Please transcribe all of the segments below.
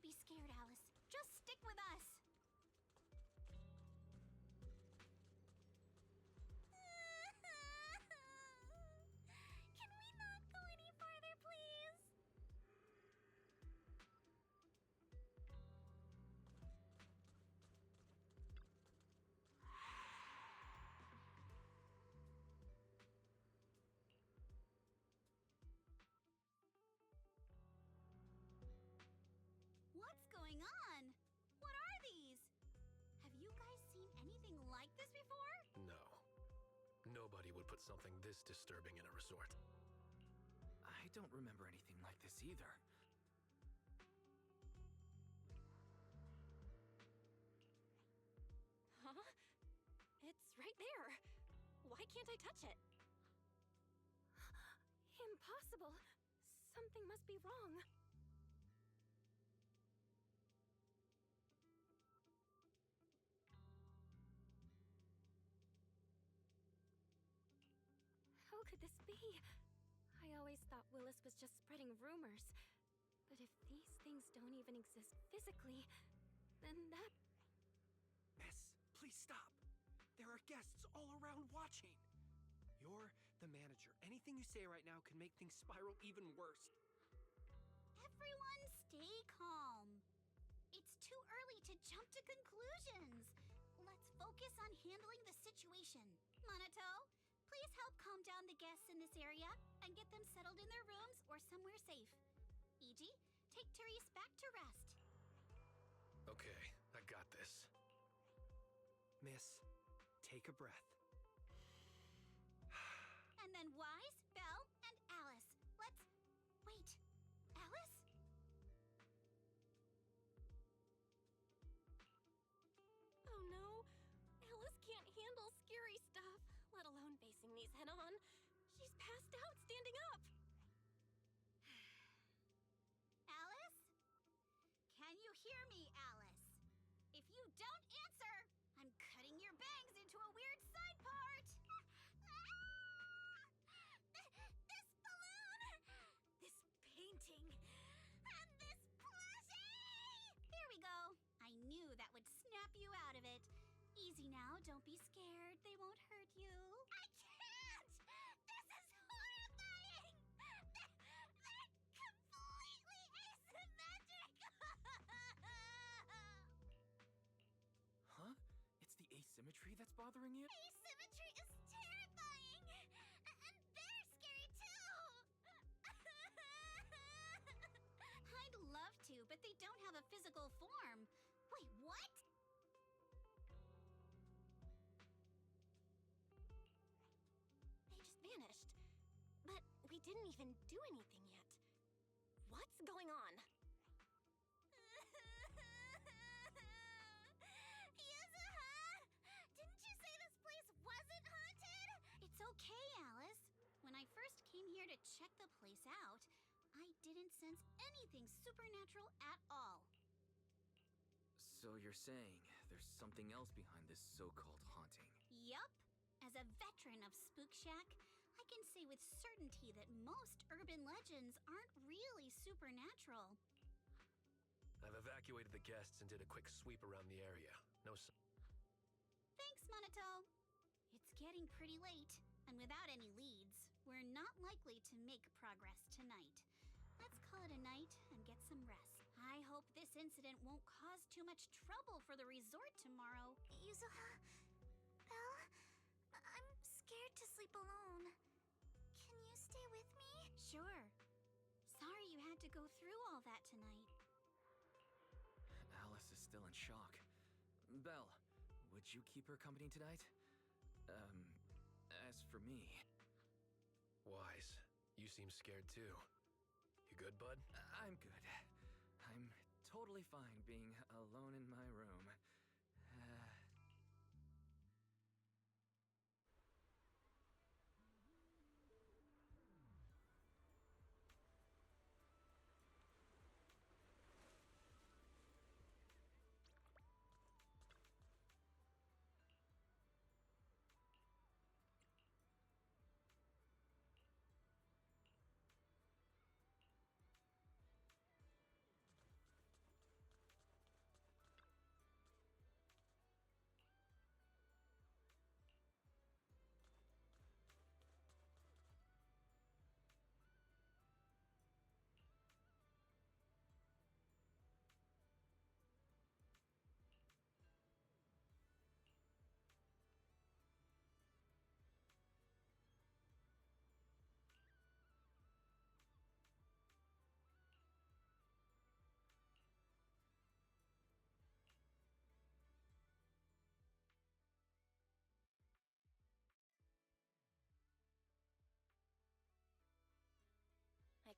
Don't be scared, Alice. Just stick with us. Can we not go any farther, please? What's going on? What are these? Have you guys seen anything like this before? No. Nobody would put something this disturbing in a resort. I don't remember anything like this either. Huh? It's right there. Why can't I touch it? Impossible. Something must be wrong. How could this be? I always thought Willis was just spreading rumors. But if these things don't even exist physically, then that... Miss, please stop. There are guests all around watching. You're the manager. Anything you say right now can make things spiral even worse. Everyone stay calm. It's too early to jump to conclusions. Let's focus on handling the situation. Monato, please help calm down the guests in this area and get them settled in their rooms or somewhere safe. Iji, take Therese back to rest. Okay, I got this. Miss, take a breath. And then Wise, Belle, and Alice. Let's... Wait, Alice? Oh no! Alice can't handle scary stuff, let alone facing these head-on. She's passed out standing up! Alice? Can you hear me, Alice? If you don't answer, I'm cutting your bangs into a weird side part! This balloon! This painting! And this plushie! Here we go. I knew that would snap you out of it. Easy now, don't be scared. They won't hurt you. I can't! This is horrifying! They're completely asymmetric! Huh? It's the asymmetry that's bothering you? Asymmetry is terrifying! And they're scary too! I'd love to, but they don't have a physical form. Wait, what? They just vanished. But we didn't even do anything yet. What's going on? Yuzuha! Didn't you say this place wasn't haunted? It's okay, Alice. When I first came here to check the place out, I didn't sense anything supernatural at all. So you're saying there's something else behind this so-called haunting? Yup. As a veteran of Spook Shack, I can say with certainty that most urban legends aren't really supernatural. I've evacuated the guests and did a quick sweep around the area. No s- Thanks, Monato. It's getting pretty late, and without any leads, we're not likely to make progress tonight. Let's call it a night and get some rest. I hope this incident won't cause too much trouble for the resort tomorrow. Yuzuha, Belle, I'm scared to sleep alone. Can you stay with me? Sure. Sorry you had to go through all that tonight. Alice is still in shock. Belle, would you keep her company tonight? As for me... Wise, you seem scared too. You good, bud? I'm good. I'm totally fine being alone in my room.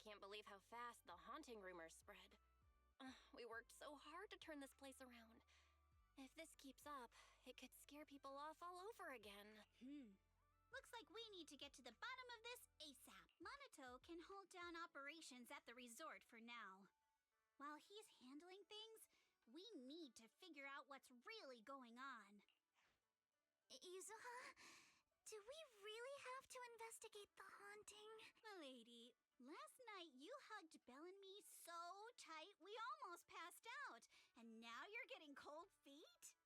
can't believe how fast the haunting rumors spread. We worked so hard to turn this place around. If this keeps up, it could scare people off all over again. Looks like we need to get to the bottom of this ASAP. Monato can hold down operations at the resort for now. While he's handling things, we need to figure out what's really going on. Yuzuha, do we really have to investigate the haunting? Milady, last night you hugged Belle and me so tight we almost passed out, and now you're getting cold feet?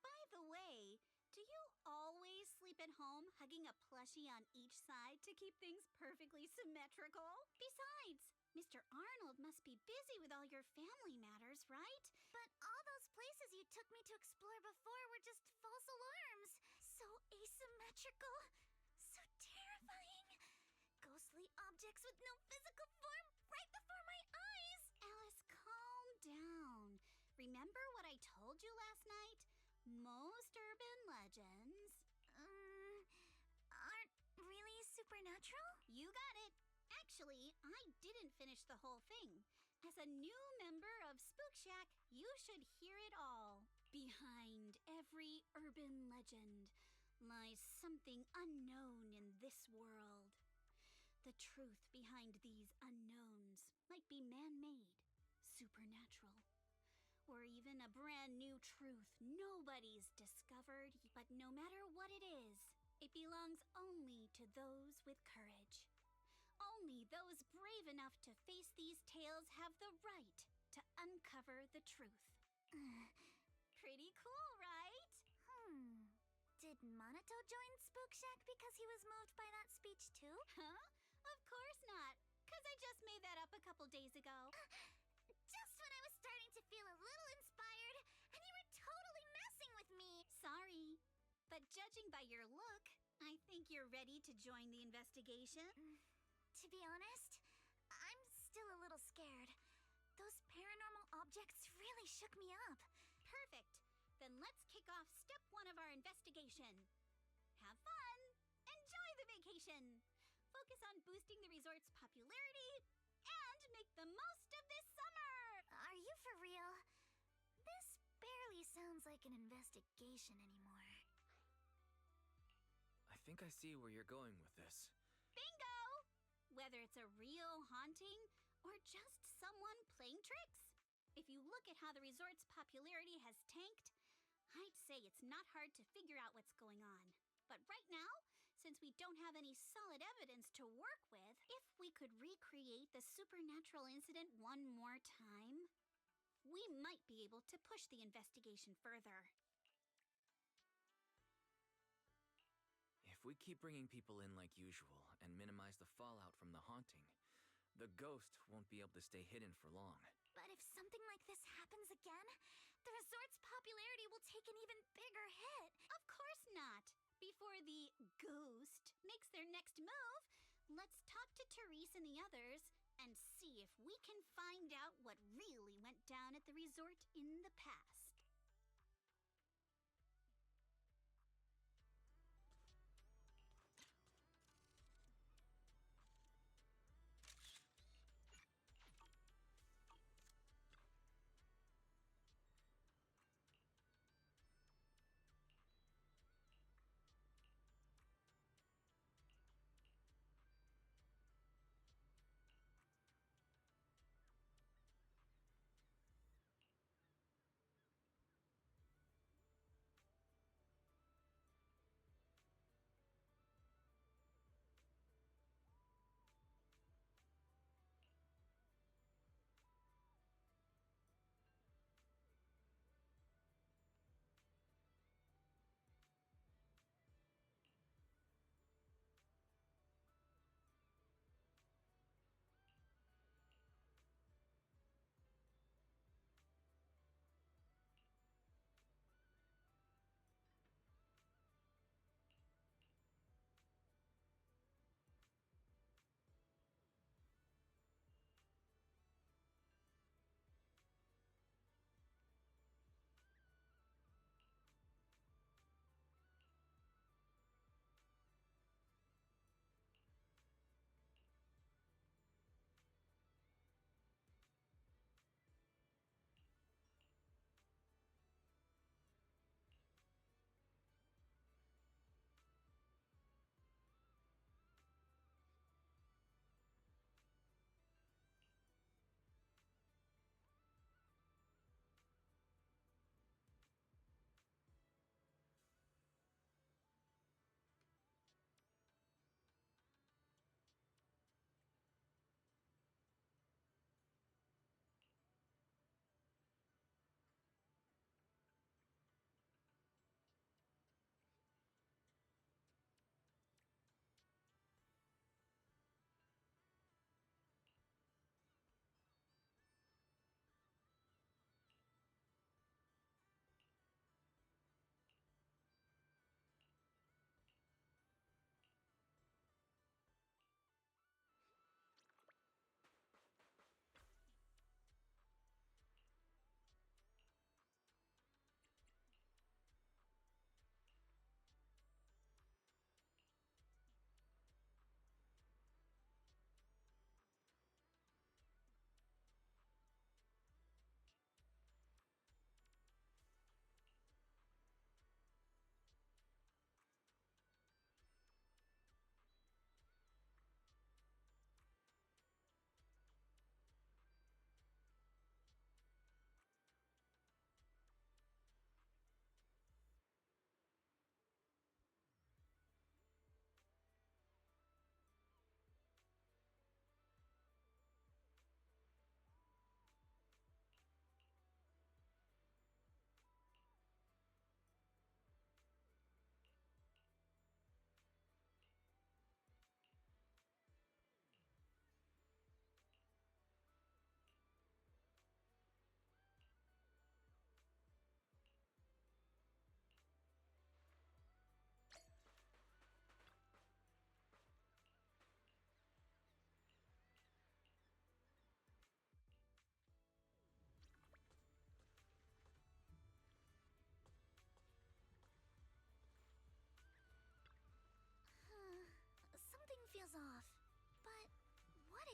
By the way, do you always sleep at home hugging a plushie on each side to keep things perfectly symmetrical? Besides, Mr. Arnold must be busy with all your family matters, right? But all those places you took me to explore before were just false alarms. So asymmetrical, so terrifying. Ghostly objects with no physical form right before my eyes. Alice, calm down. Remember what I told you last night? Most urban legends Aren't really supernatural? You got it. Actually, I didn't finish the whole thing. As a new member of Spook Shack, you should hear it all. Behind every urban legend lies something unknown in this world. The truth behind these unknowns might be man-made, supernatural, or even a brand new truth nobody's discovered. But no matter what it is, it belongs only to those with courage. Only those brave enough to face these tales have the right to uncover the truth. Pretty cool, right? Did Monato join Spook Shack because he was moved by that speech too? Huh? Of course not, 'cause I just made that up a couple days ago. Just when I was starting to feel a little inspired, and you were totally messing with me. Sorry, but judging by your look, I think you're ready to join the investigation. To be honest, I'm still a little scared. Those paranormal objects really shook me up. Perfect. Then let's kick off step 1 of our investigation. Have fun! Enjoy the vacation! Focus on boosting the resort's popularity and make the most of this summer! Are you for real? This barely sounds like an investigation anymore. I think I see where you're going with this. Bingo! Whether it's a real haunting or just someone playing tricks. If you look at how the resort's popularity has tanked, I'd say it's not hard to figure out what's going on. But right now, since we don't have any solid evidence to work with, if we could recreate the supernatural incident one more time, we might be able to push the investigation further. If we keep bringing people in like usual and minimize the fallout from the haunting, the ghost won't be able to stay hidden for long. But if something like this happens again, the resort's popularity will take an even bigger hit. Of course not. Before the ghost makes their next move, let's talk to Therese and the others and see if we can find out what really went down at the resort in the past.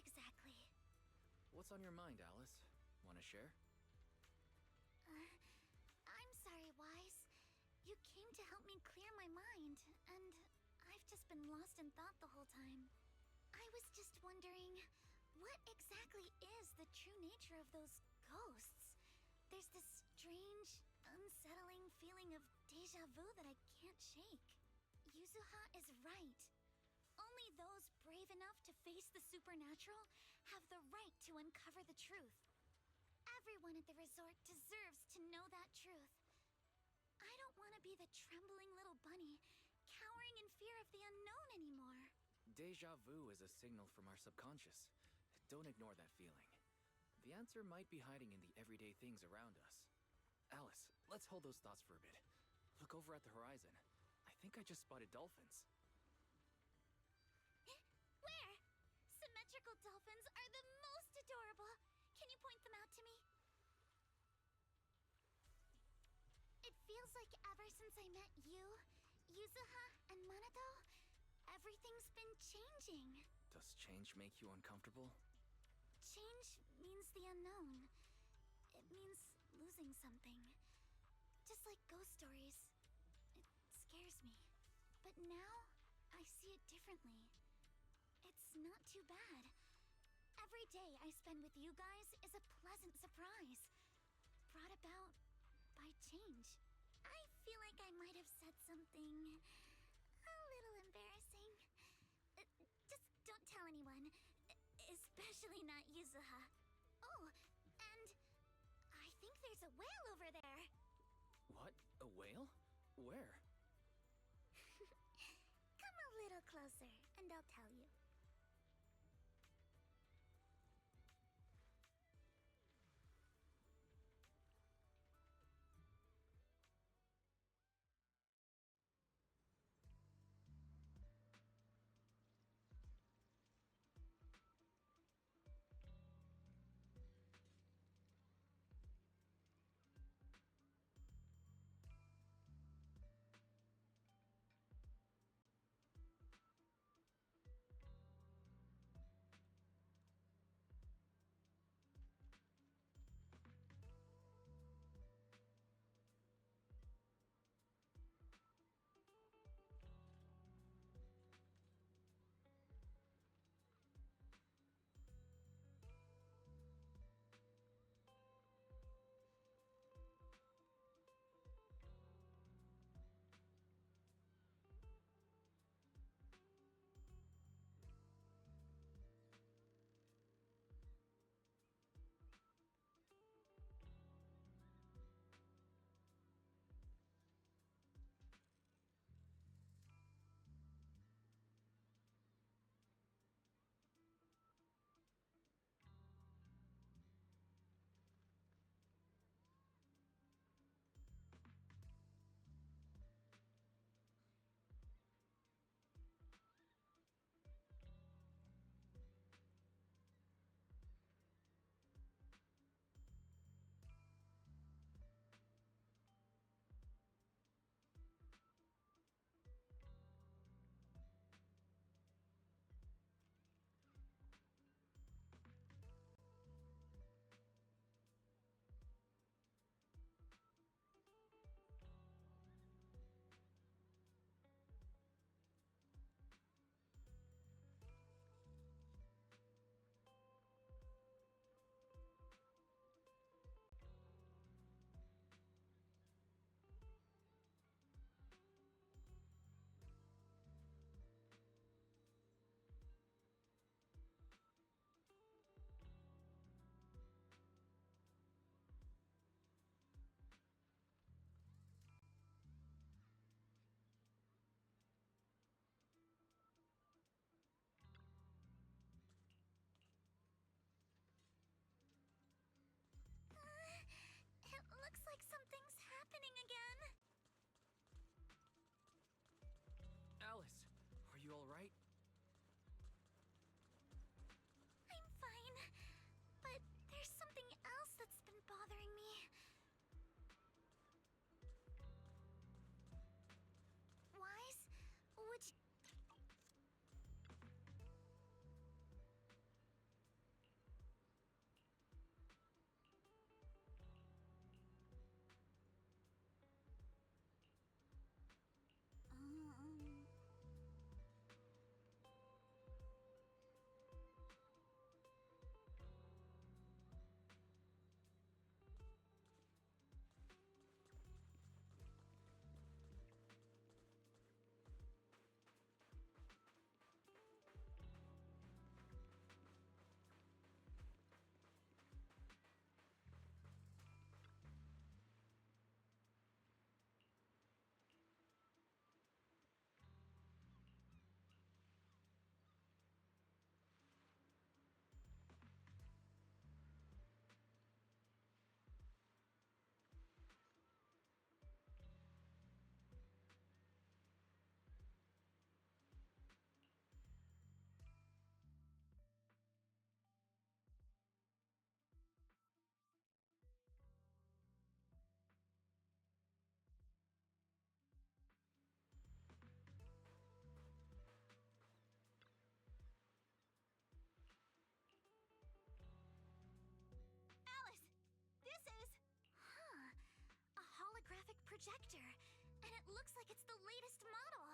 exactly? What's on your mind, Alice? Want to share? I'm sorry, Wise. You came to help me clear my mind, and I've just been lost in thought the whole time. I was just wondering, what exactly is the true nature of those ghosts? There's this strange, unsettling feeling of deja vu that I can't shake. Yuzuha is right. Only those brave enough to face the supernatural have the right to uncover the truth. Everyone at the resort deserves to know that truth. I don't want to be the trembling little bunny, cowering in fear of the unknown anymore. Deja vu is a signal from our subconscious. Don't ignore that feeling. The answer might be hiding in the everyday things around us. Alice, let's hold those thoughts for a bit. Look over at the horizon. I think I just spotted dolphins. Where? Symmetrical dolphins are the most adorable. Can you point them out to me? It feels like ever since I met you, Yuzuha, and Manato, everything's been changing. Does change make you uncomfortable? Change means the unknown. It means losing something. Just like ghost stories. It scares me. But now, I see it differently. It's not too bad. Every day I spend with you guys is a pleasant surprise, brought about by change. I feel like I might have said something a little embarrassing. Just don't tell anyone, especially not Yuzuha. Oh, and I think there's a whale over there. What? A whale? Where? Come a little closer, and I'll tell you. projector, and it looks like it's the latest model.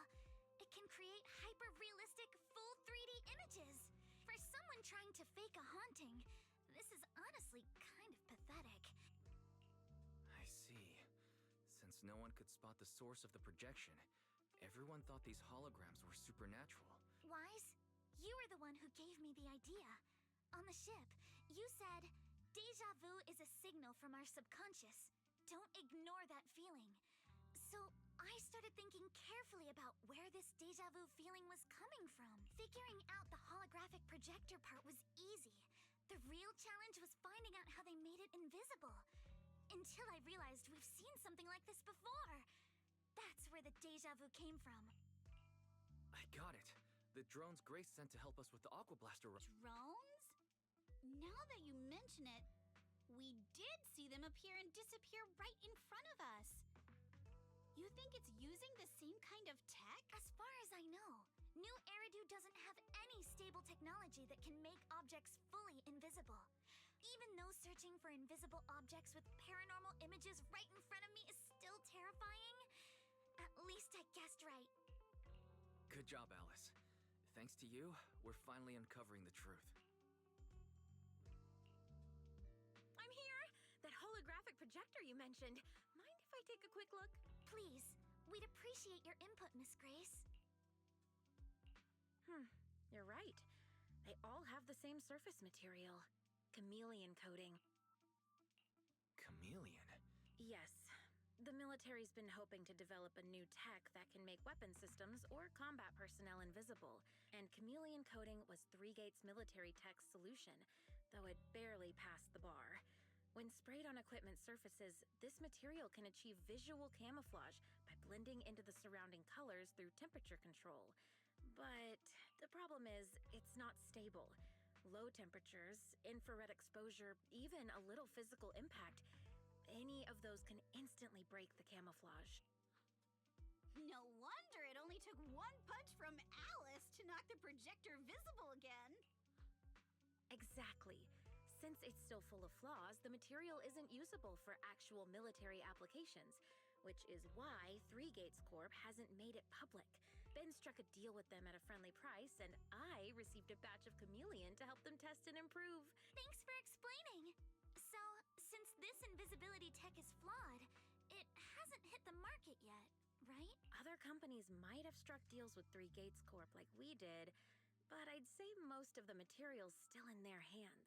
It can create hyper-realistic, full 3D images. For someone trying to fake a haunting, this is honestly kind of pathetic. I see. Since no one could spot the source of the projection, everyone thought these holograms were supernatural. Wise, you were the one who gave me the idea. On the ship, you said, "Deja vu is a signal from our subconscious. Don't ignore that feeling." So I started thinking carefully about where this deja vu feeling was coming from. Figuring out the holographic projector part was easy. The real challenge was finding out how they made it invisible. Until I realized we've seen something like this before. That's where the deja vu came from. I got it. The drones Grace sent to help us with the Aqua Blaster. Drones? Now that you mention it, we did see them appear and disappear right in front of us. You think it's using the same kind of tech? As far as I know, New Eridu doesn't have any stable technology that can make objects fully invisible. Even though searching for invisible objects with paranormal images right in front of me is still terrifying, at least I guessed right. Good job, Alice. Thanks to you, we're finally uncovering the truth. I'm here! That holographic projector you mentioned. Mind if I take a quick look? Please, we'd appreciate your input, Miss Grace. You're right. They all have the same surface material. Chameleon coating. Chameleon? Yes. The military's been hoping to develop a new tech that can make weapon systems or combat personnel invisible, and chameleon coating was Three Gates military tech's solution, though it barely passed the bar. When sprayed on equipment surfaces, this material can achieve visual camouflage by blending into the surrounding colors through temperature control. But the problem is, it's not stable. Low temperatures, infrared exposure, even a little physical impact, any of those can instantly break the camouflage. No wonder it only took one punch from Alice to knock the projector visible again. Exactly. Since it's still full of flaws, the material isn't usable for actual military applications, which is why Three Gates Corp hasn't made it public. Ben struck a deal with them at a friendly price, and I received a batch of chameleon to help them test and improve. Thanks for explaining. So, since this invisibility tech is flawed, it hasn't hit the market yet, right? Other companies might have struck deals with Three Gates Corp like we did, but I'd say most of the material's still in their hands.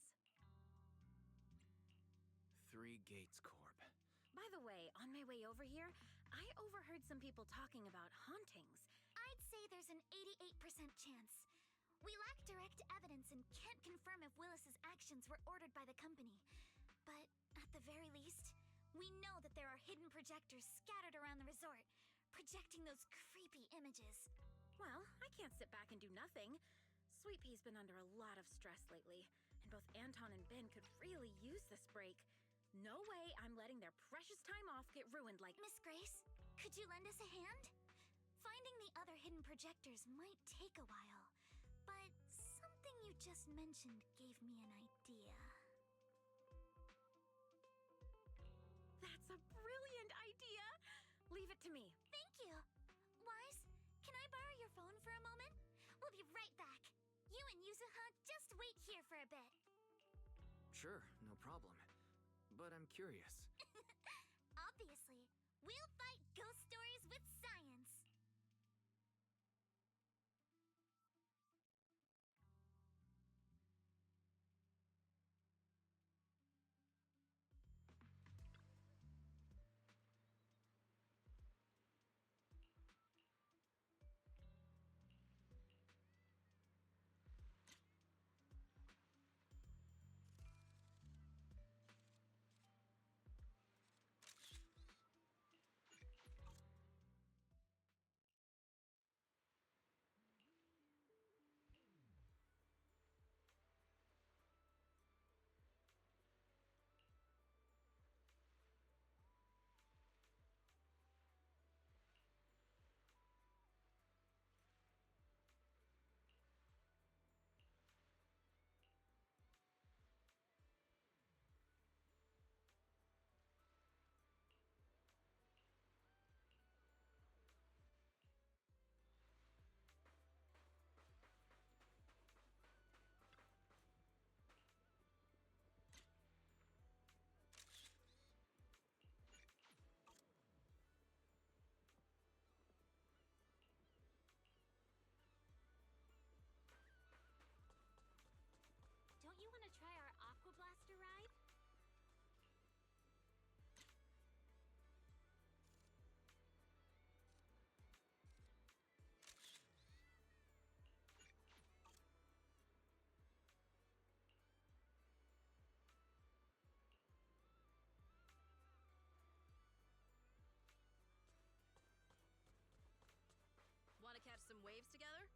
Three Gates Corp. By the way, on my way over here, I overheard some people talking about hauntings. I'd say there's an 88% chance. We lack direct evidence and can't confirm if Willis's actions were ordered by the company. But at the very least, we know that there are hidden projectors scattered around the resort, projecting those creepy images. Well, I can't sit back and do nothing. Sweet Pea's been under a lot of stress lately, and both Anton and Ben could really use this break. No way I'm letting their precious time off get ruined like— Miss Grace, could you lend us a hand? Finding the other hidden projectors might take a while, but something you just mentioned gave me an idea. That's a brilliant idea! Leave it to me. Thank you. Wise, can I borrow your phone for a moment? We'll be right back. You and Yuzuha just wait here for a bit. Sure, no problem. But I'm curious. Obviously, we'll fight ghost stories with science. waves together?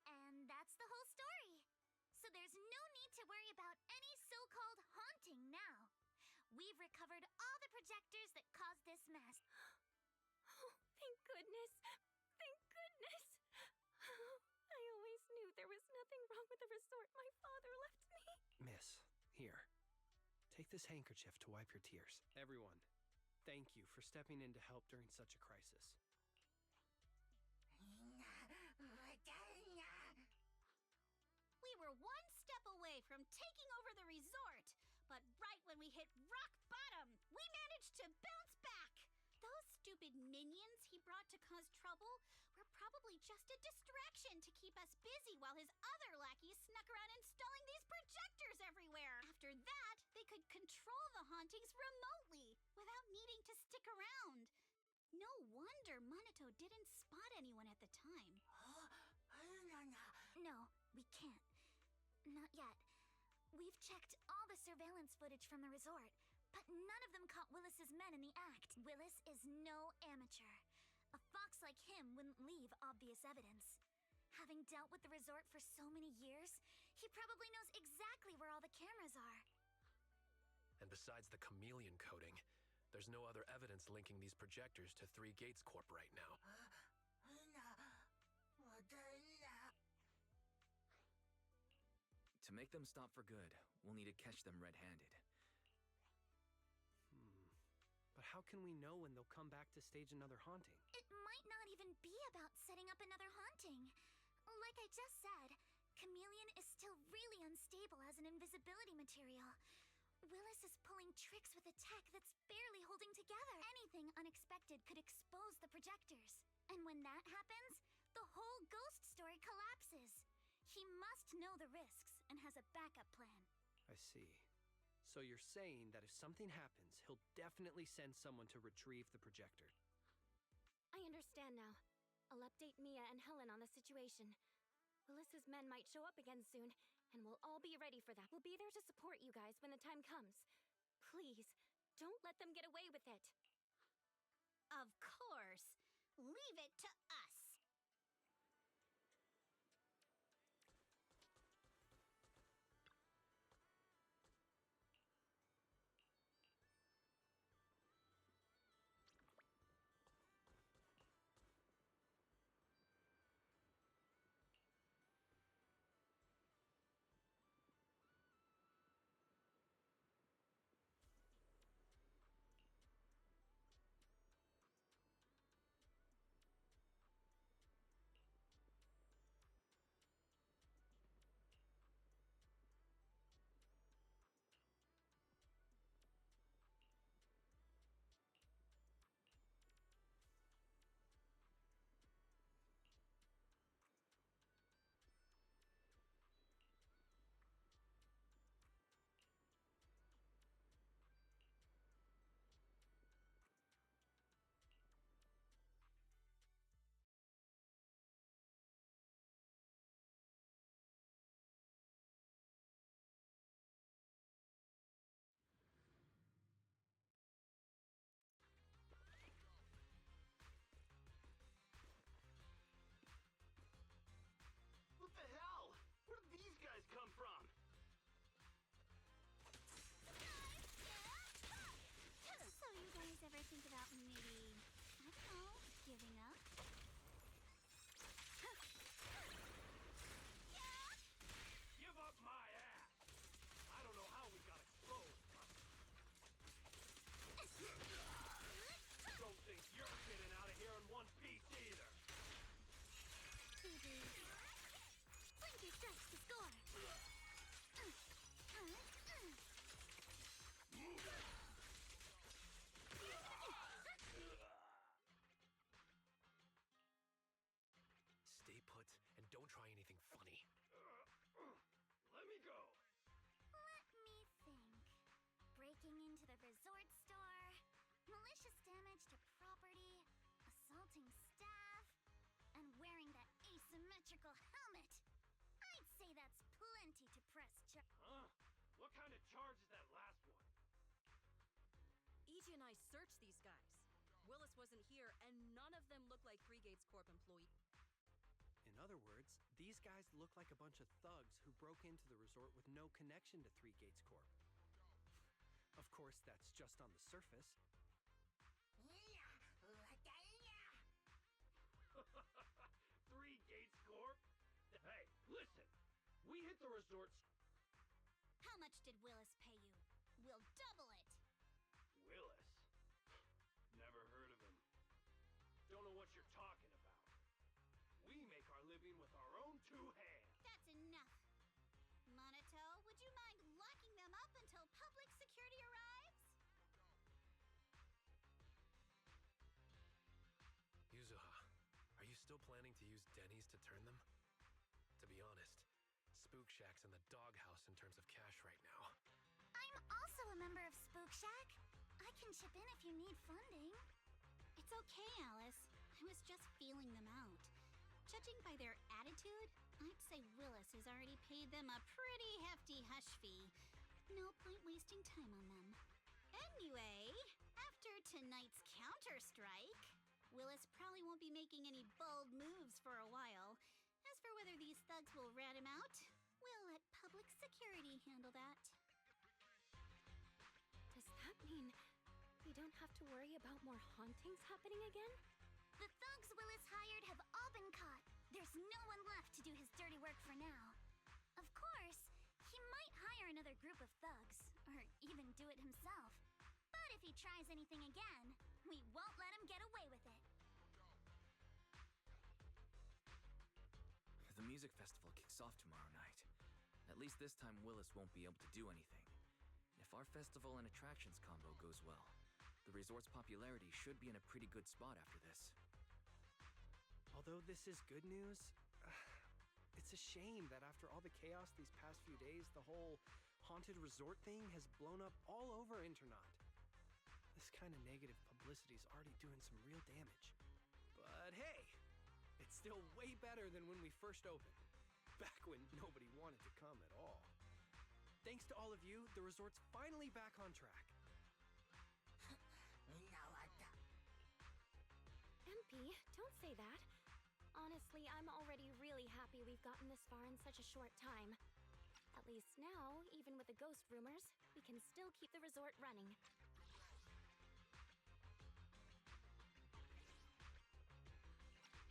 And that's the whole story. So there's no need to worry about any so-called haunting now. We've recovered all the projectors that caused this mess. Oh, thank goodness. Thank goodness. I always knew there was nothing wrong with the resort my father left me. Miss, here. Take this handkerchief to wipe your tears. Everyone, thank you for stepping in to help during such a crisis. We were one step away from taking over the resort, but right when we hit rock bottom, we managed to bounce back. Those stupid minions he brought to cause trouble were probably just a distraction to keep us busy while his other lackeys snuck around installing these projectors everywhere. After that, they could control the hauntings remotely without needing to stick around. No wonder Monato didn't spot anyone at the time. No, we can't. Not yet. We've checked all the surveillance footage from the resort, but none of them caught Willis's men in the act. Willis is no amateur. A fox like him wouldn't leave obvious evidence. Having dealt with the resort for so many years, he probably knows exactly where all the cameras are. And besides the chameleon coating, there's no other evidence linking these projectors to Three Gates Corp right now. To make them stop for good, we'll need to catch them red-handed. But how can we know when they'll come back to stage another haunting? It might not even be about setting up another haunting. Like I just said, Chameleon is still really unstable as an invisibility material. Willis is pulling tricks with a tech that's barely holding together. Anything unexpected could expose the projectors. And when that happens, the whole ghost story collapses. He must know the risks and has a backup plan. I see. So you're saying that if something happens, he'll definitely send someone to retrieve the projector. I understand now. I'll update Mia and Helen on the situation. Willis's men might show up again soon, and we'll all be ready for them. We'll be there to support you guys when the time comes. Please, don't let them get away with it. Of course. Leave it to us. resort store, malicious damage to property, assaulting staff, and wearing that asymmetrical helmet. I'd say that's plenty to press Huh? What kind of charge is that last one? EJ and I searched these guys. Willis wasn't here, and none of them look like Three Gates Corp employees. In other words, these guys look like a bunch of thugs who broke into the resort with no connection to Three Gates Corp. Of course, that's just on the surface. Three Gates Corp? Hey, listen! We hit the resort. How much did Willis pay you? We'll double it. Willis? Never heard of him. Don't know what you're talking about. We make our living with our own two hands. That's enough. Monato, would you mind locking them up until public security arrives? Yuzuha, are you still planning to use Denny's to turn them? To be honest, Spook Shack's in the doghouse in terms of cash right now. I'm also a member of Spook Shack. I can chip in if you need funding. It's okay, Alice. I was just feeling them out. Judging by their attitude, I'd say Willis has already paid them a pretty hefty hush fee. No point wasting time on them. Anyway, after tonight's counter-strike, Willis probably won't be making any bold moves for a while. As for whether these thugs will rat him out, we'll let public security handle that. Does that mean we don't have to worry about more hauntings happening again? The thugs Willis hired have all been caught. There's no one left to do his dirty work for now. Of course, he might hire another group of thugs, or even do it himself. But if he tries anything again, we won't let him get away with it. The music festival kicks off tomorrow night. At least this time Willis won't be able to do anything. If our festival and attractions combo goes well, the resort's popularity should be in a pretty good spot after this. Although this is good news, it's a shame that after all the chaos these past few days, the whole haunted resort thing has blown up all over Internet. This kind of negative publicity is already doing some real damage. But hey, it's still way better than when we first opened, back when nobody wanted to come at all. Thanks to all of you, the resort's finally back on track. MP, don't say that. Honestly, I'm already really happy we've gotten this far in such a short time. At least now, even with the ghost rumors, we can still keep the resort running.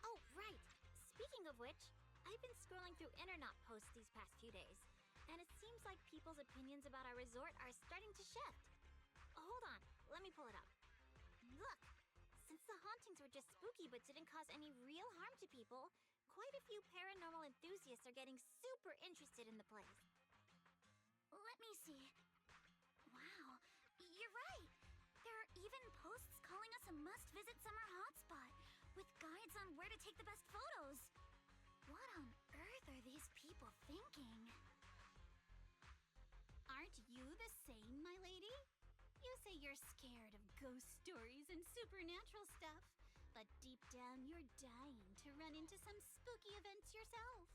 Oh, right. Speaking of which, I've been scrolling through Internet posts these past few days, and it seems like people's opinions about our resort are starting to shift. Hold on, let me pull it up. Look, since the hauntings were just spooky but didn't cause any real harm to people, quite a few paranormal enthusiasts are getting super interested in the place. Let me see. Wow, you're right. There are even posts calling us a must-visit summer hotspot, with guides on where to take the best photos. What on earth are these people thinking? Aren't you the same, my lady? You say you're scared of ghost stories and supernatural stuff, but deep down you're dying to run into some spooky events yourself.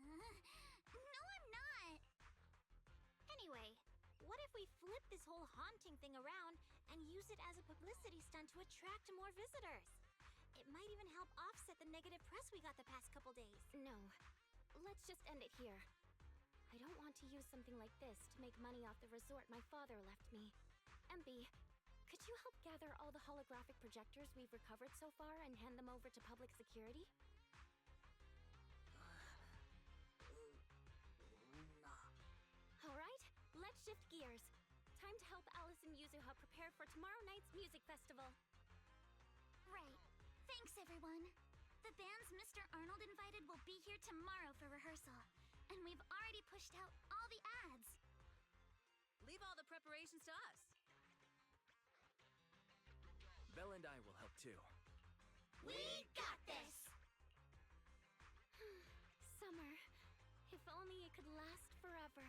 No, I'm not. Anyway, what if we flip this whole haunting thing around and use it as a publicity stunt to attract more visitors? It might even help offset the negative press we got the past couple days. No, let's just end it here. I don't want to use something like this to make money off the resort my father left me. MB, could you help gather all the holographic projectors we've recovered so far and hand them over to public security? All right, let's shift gears. Time to help Alice and Yuzuha prepare for tomorrow night's music festival. Right. Thanks, everyone. The bands Mr. Arnold invited will be here tomorrow for rehearsal, and we've already pushed out all the ads. Leave all the preparations to us. Belle and I will help too. We got this! Summer, if only it could last forever.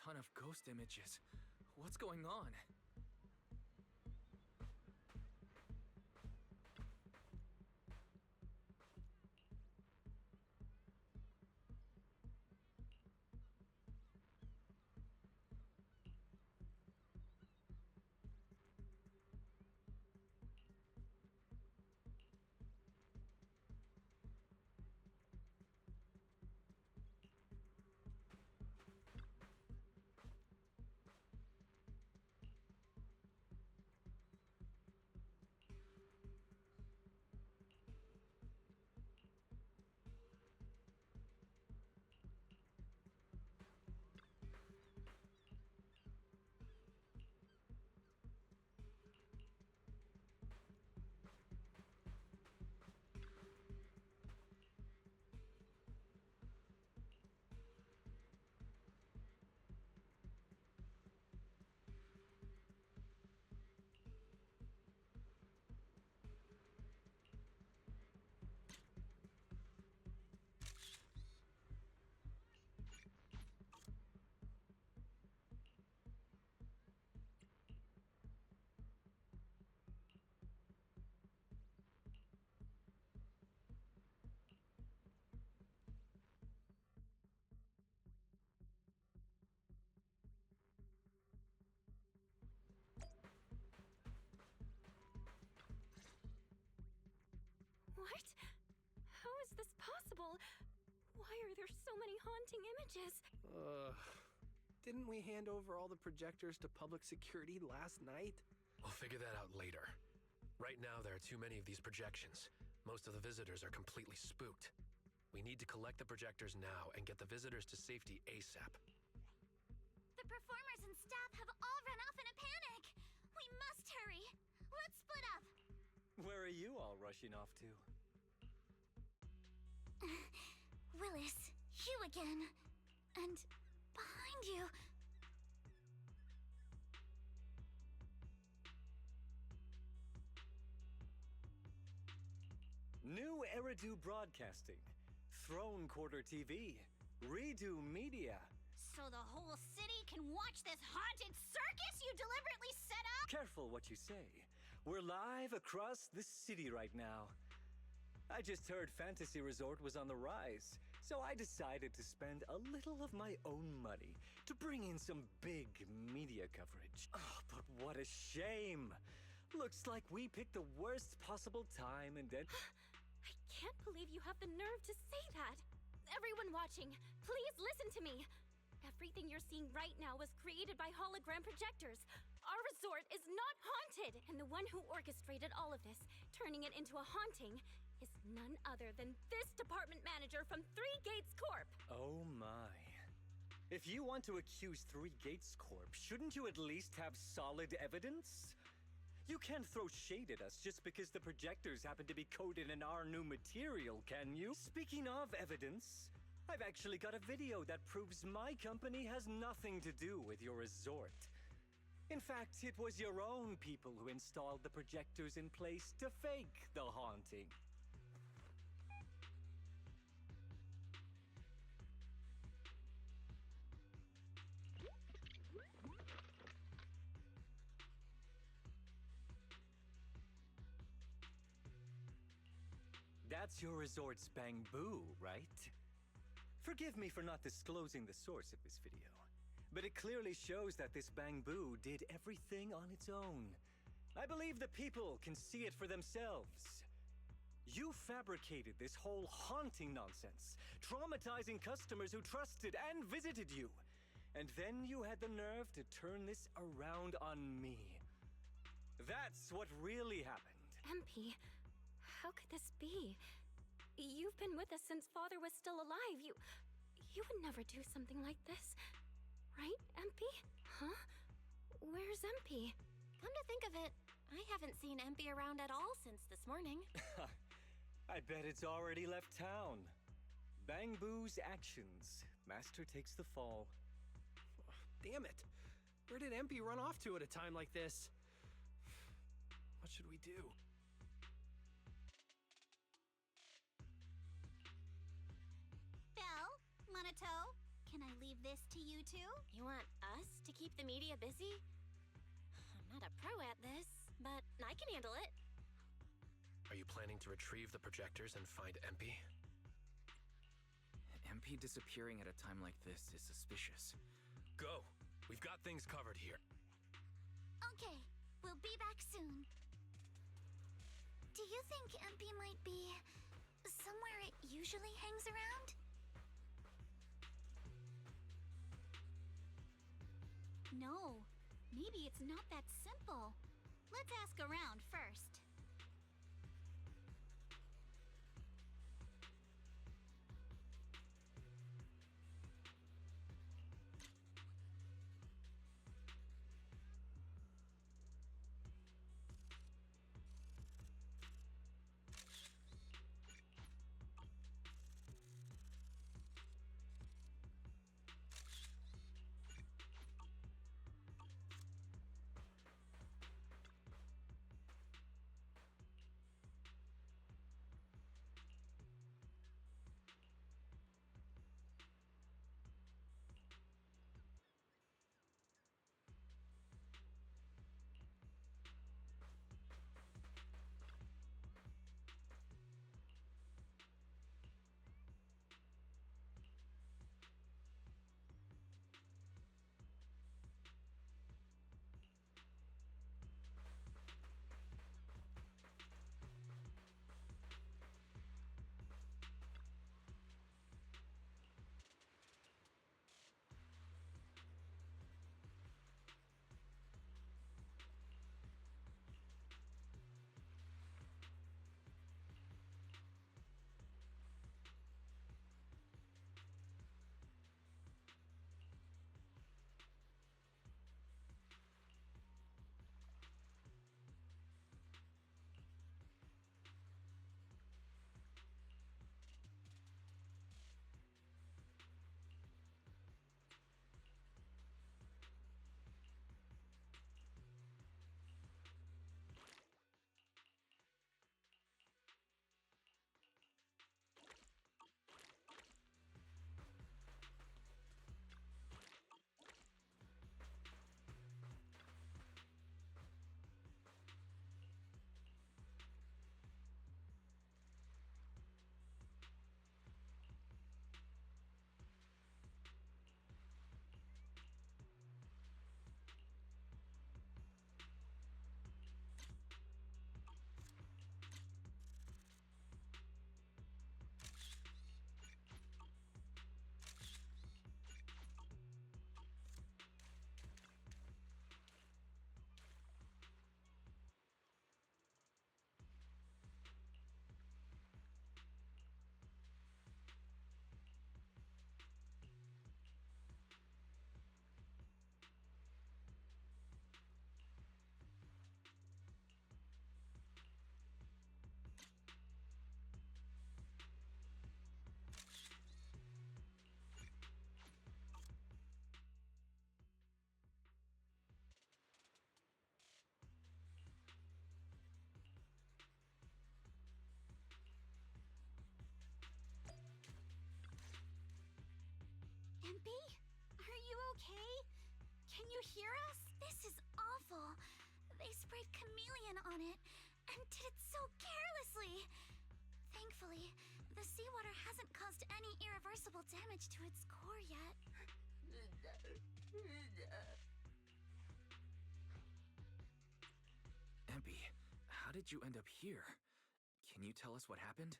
ton of ghost images. What's going on? What? How is this possible? Why are there so many haunting images? Didn't we hand over all the projectors to public security last night? We'll figure that out later. Right now, there are too many of these projections. Most of the visitors are completely spooked. We need to collect the projectors now and get the visitors to safety ASAP. The performers and staff have all run off in a panic. We must hurry. Let's split up. Where are you all rushing off to? Willis, you again. And behind you. New Eridu Broadcasting, Throne Quarter TV, Redo Media. So the whole city can watch this haunted circus you deliberately set up? Careful what you say. We're live across the city right now. I just heard Fantasy Resort was on the rise, so I decided to spend a little of my own money to bring in some big media coverage. Oh, but what a shame! Looks like we picked the worst possible time and then... I can't believe you have the nerve to say that. Everyone watching, please listen to me. Everything you're seeing right now was created by hologram projectors. Our resort is not haunted, and the one who orchestrated all of this, turning it into a haunting, is none other than this department manager from Three Gates Corp. Oh my. If you want to accuse Three Gates Corp, shouldn't you at least have solid evidence? You can't throw shade at us just because the projectors happen to be coded in our new material, can you? Speaking of evidence, I've actually got a video that proves my company has nothing to do with your resort. In fact, it was your own people who installed the projectors in place to fake the haunting. That's your resort's Bangbu, right? Forgive me for not disclosing the source of this video, but it clearly shows that this Bangbu did everything on its own. I believe the people can see it for themselves. You fabricated this whole haunting nonsense, traumatizing customers who trusted and visited you. And then you had the nerve to turn this around on me. That's what really happened. MP, how could this be? You've been with us since Father was still alive. You would never do something like this. Right, MP? Huh? Where's MP? Come to think of it, I haven't seen MP around at all since this morning. I bet it's already left town. Bangbu's actions. Master takes the fall. Damn it. Where did MP run off to at a time like this? What should we do? Belle, Monato, can I leave this to you two? You want us to keep the media busy? I'm not a pro at this, but I can handle it. Are you planning to retrieve the projectors and find MP? MP disappearing at a time like this is suspicious. Go! We've got things covered here. Okay, we'll be back soon. Do you think MP might be somewhere it usually hangs around? No, maybe it's not that simple. Let's ask around first. MP? Are you okay? Can you hear us? This is awful. They sprayed chameleon on it and did it so carelessly. Thankfully, the seawater hasn't caused any irreversible damage to its core yet. MP, how did you end up here? Can you tell us what happened?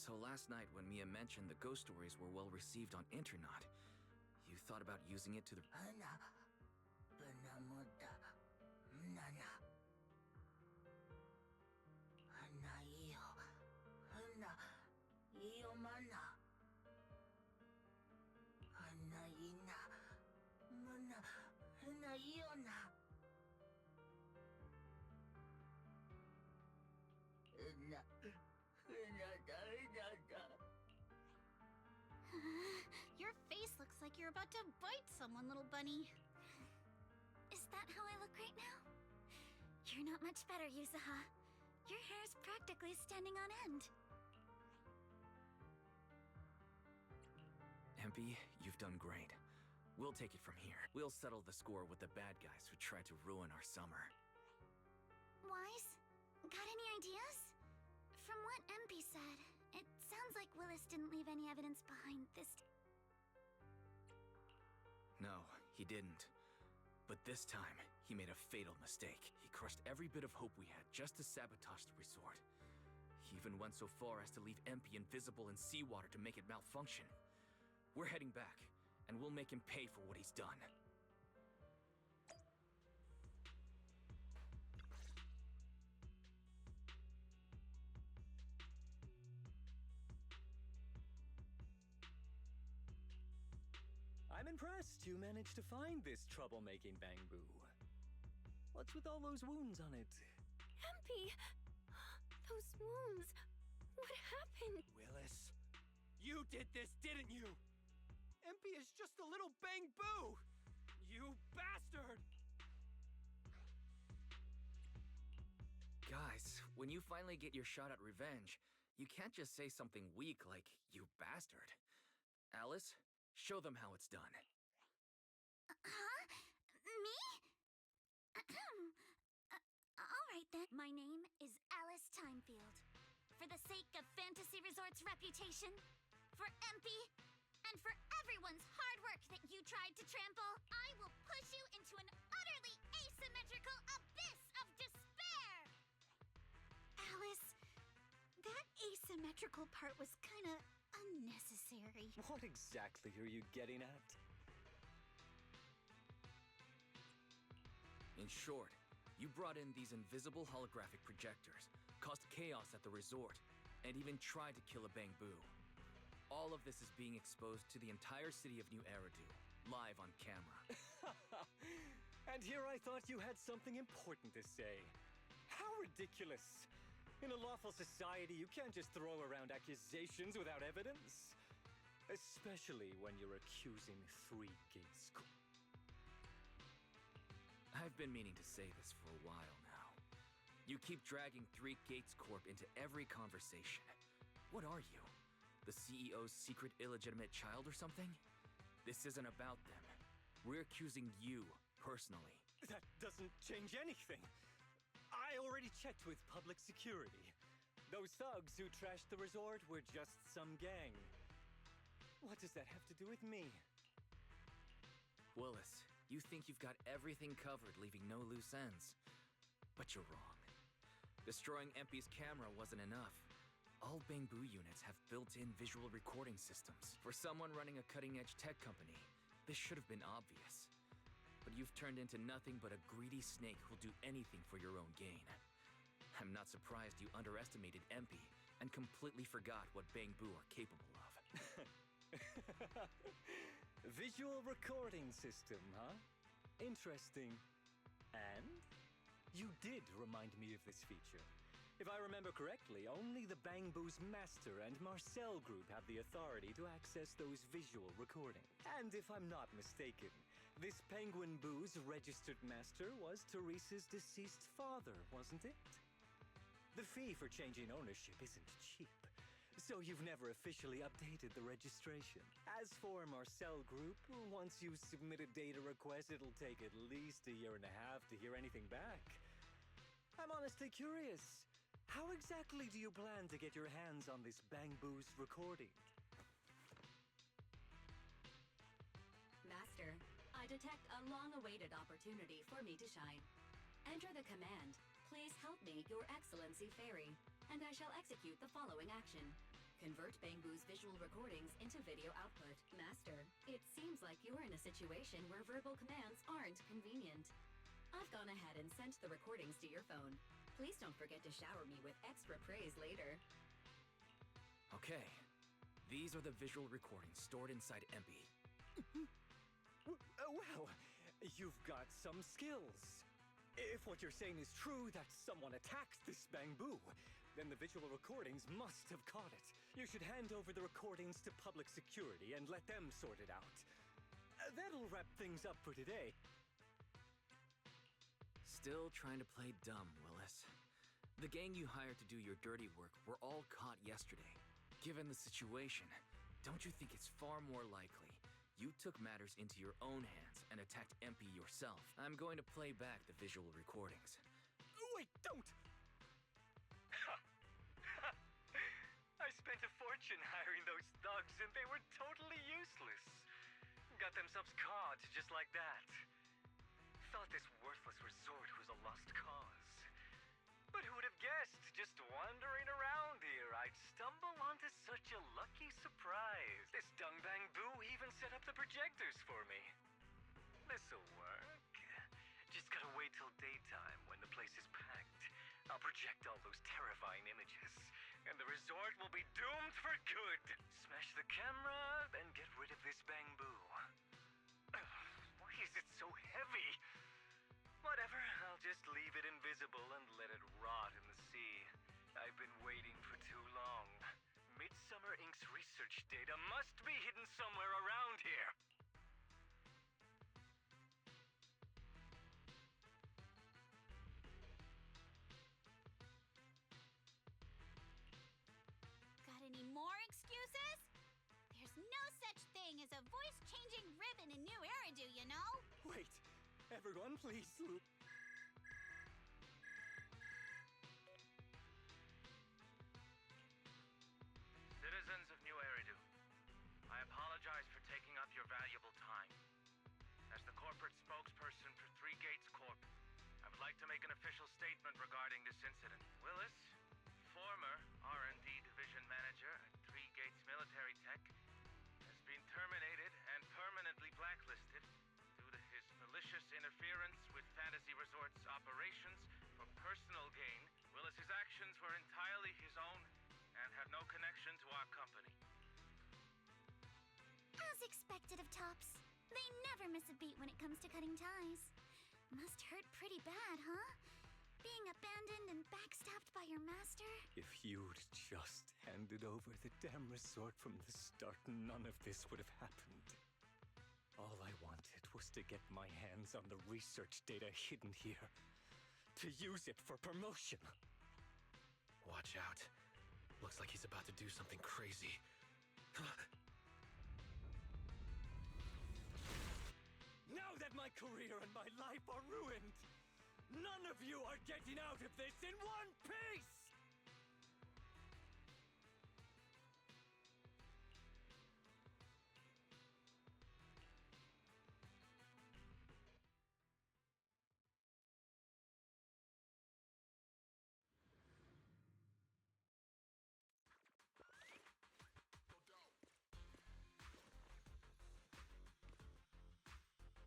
So last night when Mia mentioned the ghost stories were well received on Internaut, you thought about using it to the... Your face looks like you're about to bite someone, little bunny. Is that how I look right now? You're not much better, Yuzuha. Your hair's practically standing on end. Empy, you've done great. We'll take it from here. We'll settle the score with the bad guys who tried to ruin our summer. Wise, got any ideas? From what MP said, it sounds like Willis didn't leave any evidence behind this. No, he didn't. But this time, he made a fatal mistake. He crushed every bit of hope we had just to sabotage the resort. He even went so far as to leave Empy invisible in seawater to make it malfunction. We're heading back, and we'll make him pay for what he's done. I'm impressed you managed to find this troublemaking Bangbu. What's with all those wounds on it? Empy! Those wounds! What happened? Willis, you did this, didn't you? MP is just a little Bangbu! You bastard! Guys, when you finally get your shot at revenge, you can't just say something weak like, "You bastard." Alice, show them how it's done. Huh? Me? Alright then. My name is Alice Timefield. For the sake of Fantasy Resort's reputation, for MP, and for everyone's hard work that you tried to trample, I will push you into an utterly asymmetrical abyss of despair! Alice, that asymmetrical part was kinda unnecessary. What exactly are you getting at? In short, you brought in these invisible holographic projectors, caused chaos at the resort, and even tried to kill a Bangbu. All of this is being exposed to the entire city of New Eridu, live on camera. And here I thought you had something important to say. How ridiculous! In a lawful society, you can't just throw around accusations without evidence. Especially when you're accusing Three Gates Corp. I've been meaning to say this for a while now. You keep dragging Three Gates Corp into every conversation. What are you? The CEO's secret illegitimate child or something? This isn't about them. We're accusing you, personally. That doesn't change anything. I already checked with public security. Those thugs who trashed the resort were just some gang. What does that have to do with me? Willis, you think you've got everything covered, leaving no loose ends. But you're wrong. Destroying Empy's camera wasn't enough. All Bangbu units have built-in visual recording systems. For someone running a cutting-edge tech company, this should have been obvious. But you've turned into nothing but a greedy snake who'll do anything for your own gain. I'm not surprised you underestimated Empy and completely forgot what Bangbu are capable of. Visual recording system, huh? Interesting. And? You did remind me of this feature. If I remember correctly, only the Bangbu's master and Marcel Group have the authority to access those visual recordings. And if I'm not mistaken, this Penguin Boo's registered master was Teresa's deceased father, wasn't it? The fee for changing ownership isn't cheap, so you've never officially updated the registration. As for Marcel Group, once you submit a data request, it'll take at least 1.5 years to hear anything back. I'm honestly curious. How exactly do you plan to get your hands on this Bangbu's recording? Master, I detect a long-awaited opportunity for me to shine. Enter the command, "Please help me, Your Excellency Fairy," and I shall execute the following action. Convert Bangbu's visual recordings into video output. Master, it seems like you're in a situation where verbal commands aren't convenient. I've gone ahead and sent the recordings to your phone. Please don't forget to shower me with extra praise later. Okay. These are the visual recordings stored inside Empy. Well, you've got some skills. If what you're saying is true, that someone attacked this Bangbu, then the visual recordings must have caught it. You should hand over the recordings to public security and let them sort it out. That'll wrap things up for today. Still trying to play dumb, Willis. The gang you hired to do your dirty work were all caught yesterday. Given the situation, don't you think it's far more likely you took matters into your own hands and attacked MP yourself? I'm going to play back the visual recordings. Wait, don't! I spent a fortune hiring those thugs and they were totally useless. Got themselves caught just like that. Thought this worthless resort was a lost cause. But who would have guessed, just wandering around here, I'd stumble onto such a lucky surprise. This Dungbang Boo even set up the projectors for me. This'll work. Just gotta wait till daytime when the place is packed. I'll project all those terrifying images, and the resort will be doomed for good. Smash the camera, then get rid of this Bang Boo. Why is it so heavy? Whatever, I'll just leave it invisible and let it rot in the sea. I've been waiting for too long. Midsummer Inc.'s research data must be hidden somewhere around here. Got any more excuses? There's no such thing as a voice-changing ribbon in New Eridu, you know? Wait, everyone please. Citizens of New Eridu, I apologize for taking up your valuable time. As the corporate spokesperson for Three Gates Corp, I would like to make an official statement regarding this incident. Willis, former R&D division manager at Three Gates Military Tech, has been terminated and permanently blacklisted due to his malicious interference with Fantasy Resort's operations for personal gain. Willis's actions were entirely his own and have no connection to our company. As expected of Tops, they never miss a beat when it comes to cutting ties. Must hurt pretty bad, huh? Being abandoned and backstabbed by your master? If you'd just handed over the damn resort from the start, none of this would have happened. All I wanted was to get my hands on the research data hidden here. To use it for promotion. Watch out. Looks like he's about to do something crazy. Now that my career and my life are ruined, none of you are getting out of this in one piece!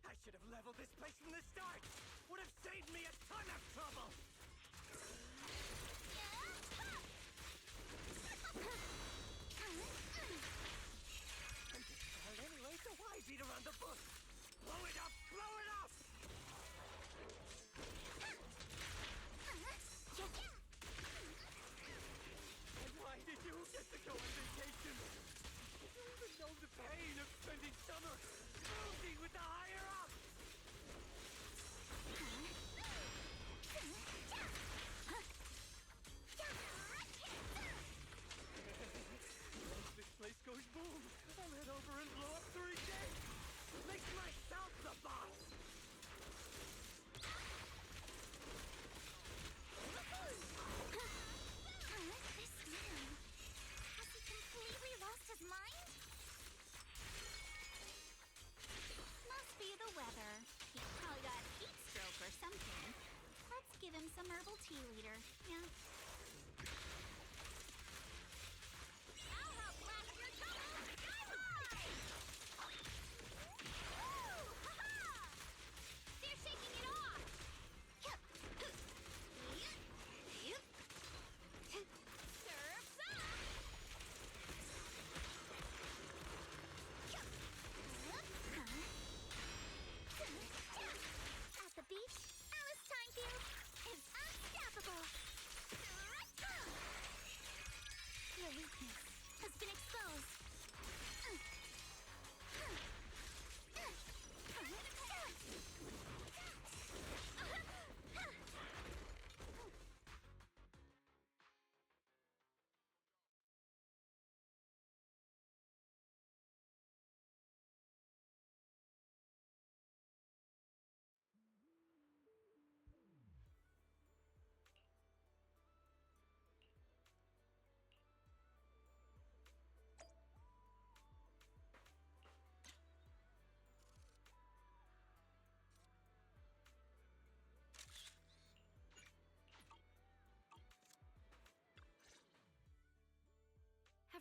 I should have leveled this place from the start! Would have saved me a ton of trouble! I'm just tired anyway, so why beat around the bush? Blow it up! Blow it up! And why did you get to go on vacation? Did you even know the pain of spending summer moving with the higher-ups?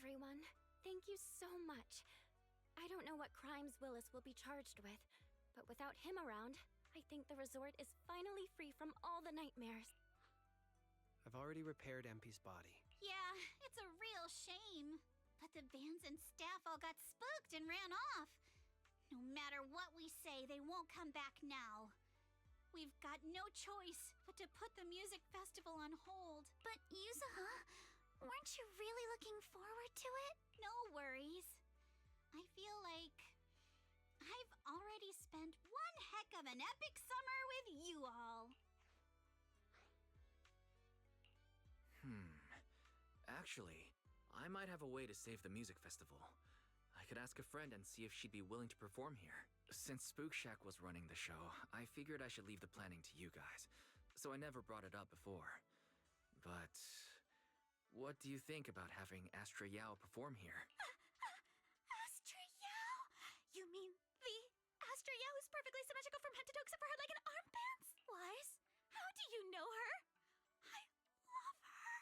everyone. Thank you so much. I don't know what crimes Willis will be charged with, but without him around, I think the resort is finally free from all the nightmares. I've already repaired MP's body. Yeah, it's a real shame. But the Vans and staff all got spooked and ran off. No matter what we say, they won't come back now. We've got no choice but to put the music festival on hold. But Yuzuha, weren't you really looking forward to it? No worries. I feel like I've already spent one heck of an epic summer with you all. Actually, I might have a way to save the music festival. I could ask a friend and see if she'd be willing to perform here. Since Spook Shack was running the show, I figured I should leave the planning to you guys, so I never brought it up before. But what do you think about having Astra Yao perform here? Astra Yao? You mean the Astra Yao who's perfectly symmetrical from head to toe except for her leg and armbands? Wise, how do you know her? I love her.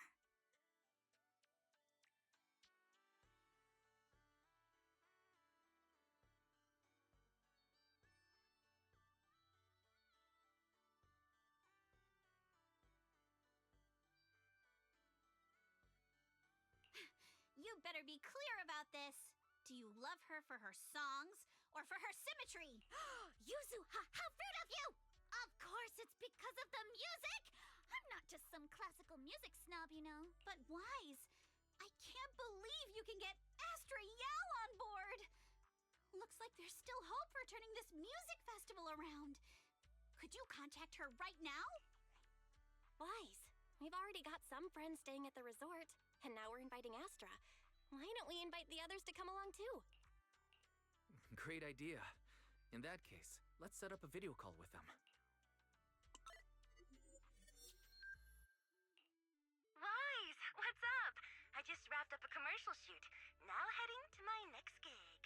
You better be clear about this. Do you love her for her songs or for her symmetry? Yuzuha, how rude of you! Of course it's because of the music! I'm not just some classical music snob, you know. But Wise, I can't believe you can get Astra Yao on board. Looks like there's still hope for turning this music festival around. Could you contact her right now? Wise, we've already got some friends staying at the resort, and now we're inviting Astra. Why don't we invite the others to come along too? Great idea. In that case, let's set up a video call with them. Wise, what's up? I just wrapped up a commercial shoot. Now heading to my next gig.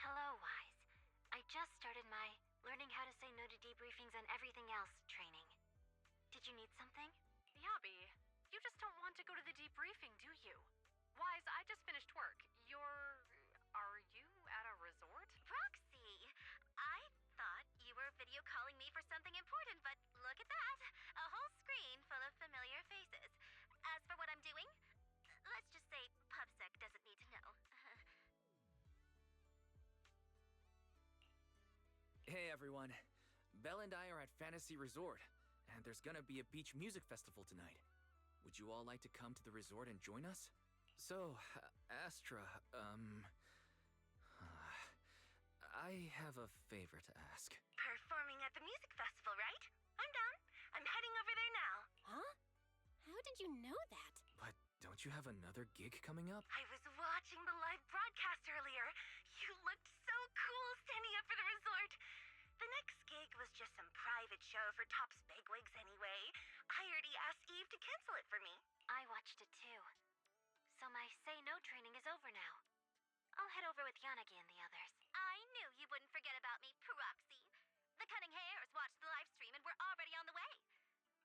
Hello, Wise. I just started my learning how to say no to debriefings and everything else training. Did you need something? Yabi, you just don't want to go to the debriefing, do you? Wise, I just finished work. Are you at a resort? Roxy, I thought you were video calling me for something important, but look at that. A whole screen full of familiar faces. As for what I'm doing, let's just say PubSec doesn't need to know. Hey everyone, Belle and I are at Fantasy Resort, and there's gonna be a beach music festival tonight. Would you all like to come to the resort and join us? So, Astra, I have a favor to ask. Performing at the music festival, right? I'm down. I'm heading over there now. Huh? How did you know that? But don't you have another gig coming up? I was watching the live broadcast earlier. You looked so cool standing up for the resort. The next gig was just some private show for Top's bigwigs anyway. I already asked Eve to cancel it for me. I watched it too. So my say no training is over now. I'll head over with Yanagi and the others. I knew you wouldn't forget about me, Proxy. The Cunning Hares watched the live stream and we're already on the way.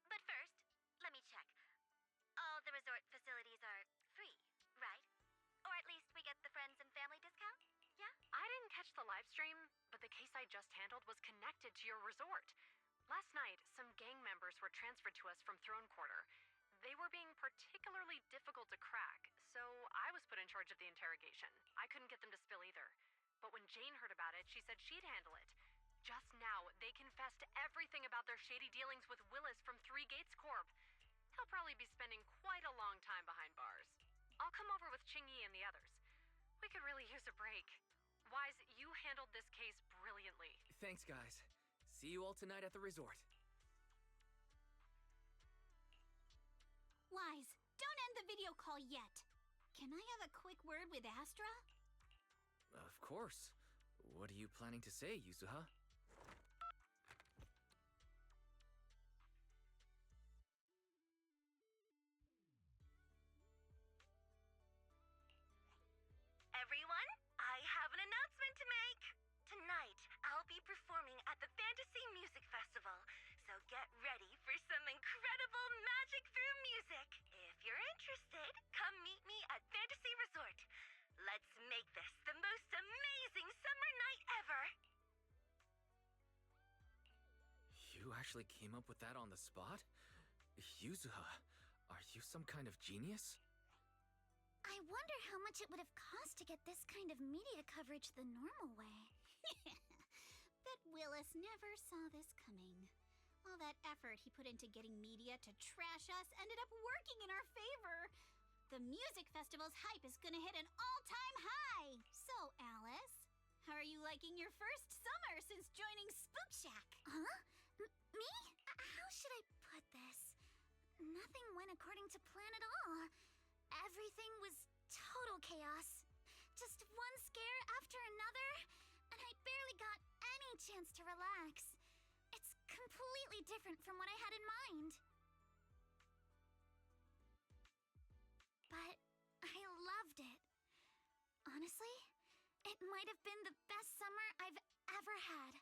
But first, let me check. All the resort facilities are free, right? Or at least we get the friends and family discount? Yeah? I didn't catch the live stream, but the case I just handled was connected to your resort. Last night, some gang members were transferred to us from Throne Quarter. They were being particularly difficult to crack, so I was put in charge of the interrogation. I couldn't get them to spill either. But when Jane heard about it, she said she'd handle it. Just now, they confessed everything about their shady dealings with Willis from Three Gates Corp. He'll probably be spending quite a long time behind bars. I'll come over with Qingyi and the others. We could really use a break. Wise, you handled this case brilliantly. Thanks, guys. See you all tonight at the resort. Wise, don't end the video call yet. Can I have a quick word with Astra? Of course. What are you planning to say, Yuzuha? Everyone, I have an announcement to make. Tonight, I'll be performing at the Fantasy Music Festival, so get ready for some incredible magic through actually came up with that on the spot? Yuzuha, are you some kind of genius? I wonder how much it would have cost to get this kind of media coverage the normal way. Bet Willis never saw this coming. All that effort he put into getting media to trash us ended up working in our favor. The music festival's hype is gonna hit an all-time high. So, Alice, how are you liking your first summer since joining Spook Shack? Huh? Me? How should I put this? Nothing went according to plan at all. Everything was total chaos. Just one scare after another, and I barely got any chance to relax. It's completely different from what I had in mind. But I loved it. Honestly, it might have been the best summer I've ever had.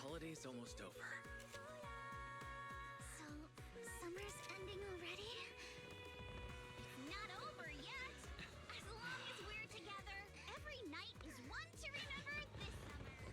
holiday's almost over. So, summer's ending already? It's not over yet. As long as we're together, every night is one to remember this summer.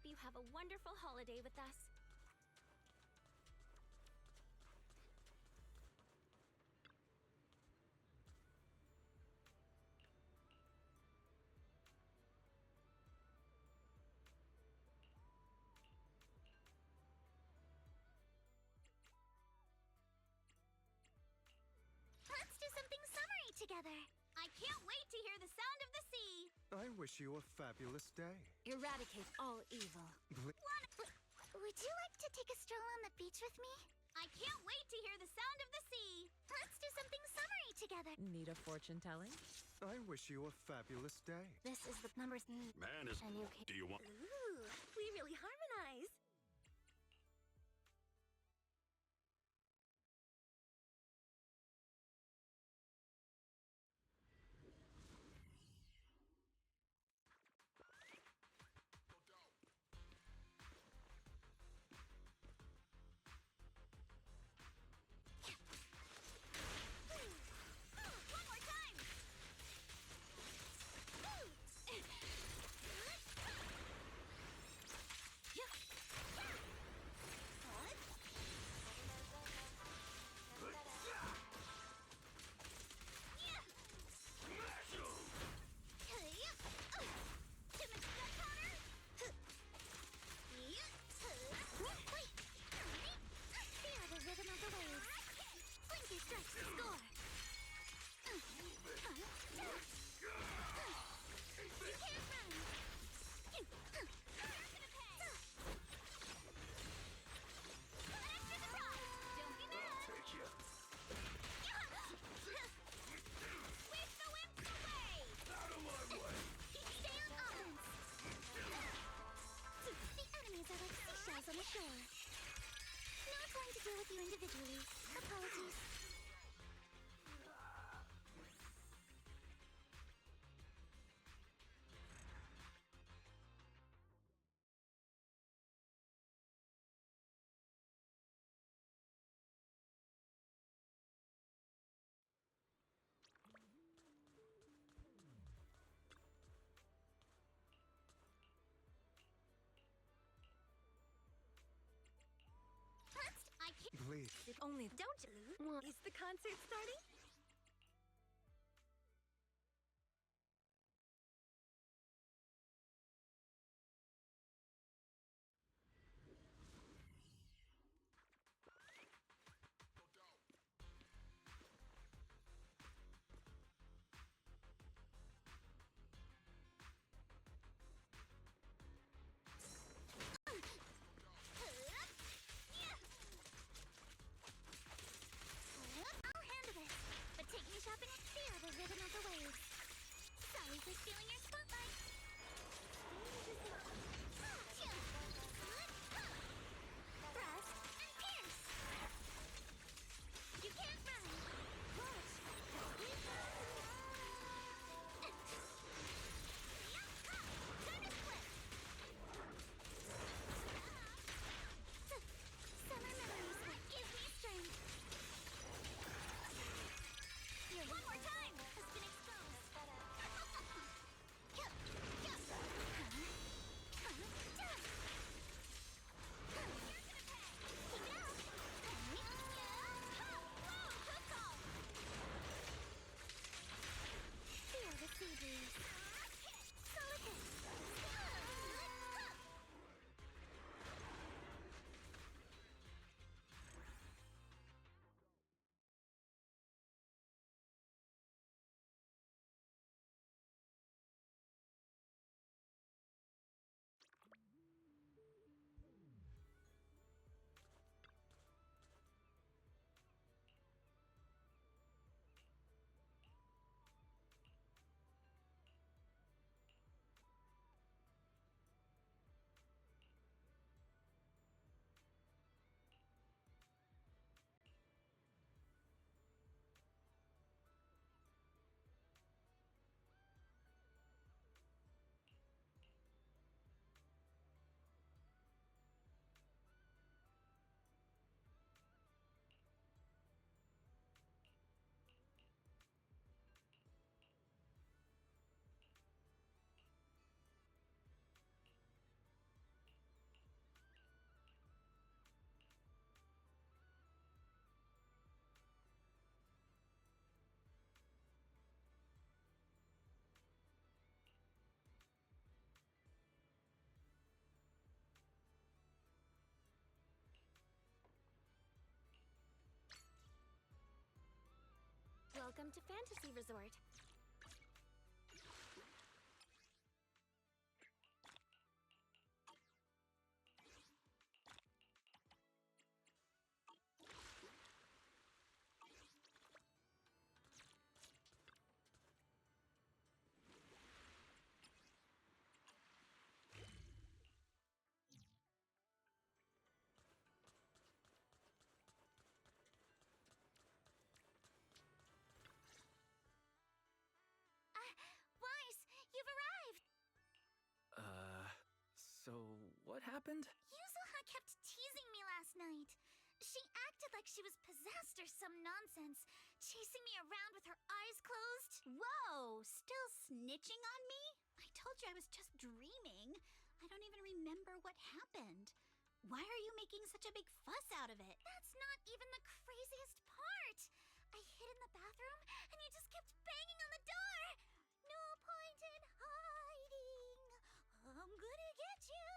hope you have a wonderful holiday with us. Let's do something summery together. I can't wait to hear the sound of the sea. I wish you a fabulous day. Eradicate all evil. Would you like to take a stroll on the beach with me? I can't wait to hear the sound of the sea. Let's do something summery together. Need a fortune telling? I wish you a fabulous day. This is the numbers. Man, do you want... Ooh, we really harmonize. One more time. Feel the rhythm of the waves. Blinky strikes the score. You can't run. Don't be mad. Sweep the wimps away. Out of my way! Stay on offense. The enemies are like seashells on the shore. Not going to deal with you individually. Apologies. I can't. Please. If only Don't lose. Is the concert starting? I'll handle this. Welcome to Fantasy Resort. Weiss, you've arrived! So what happened? Yuzuha kept teasing me last night. She acted like she was possessed or some nonsense, chasing me around with her eyes closed. Whoa! Still snitching on me? I told you I was just dreaming. I don't even remember what happened. Why are you making such a big fuss out of it? That's not even the craziest part. I hid in the bathroom and you just kept banging on the door. No point in hiding. I'm gonna get you.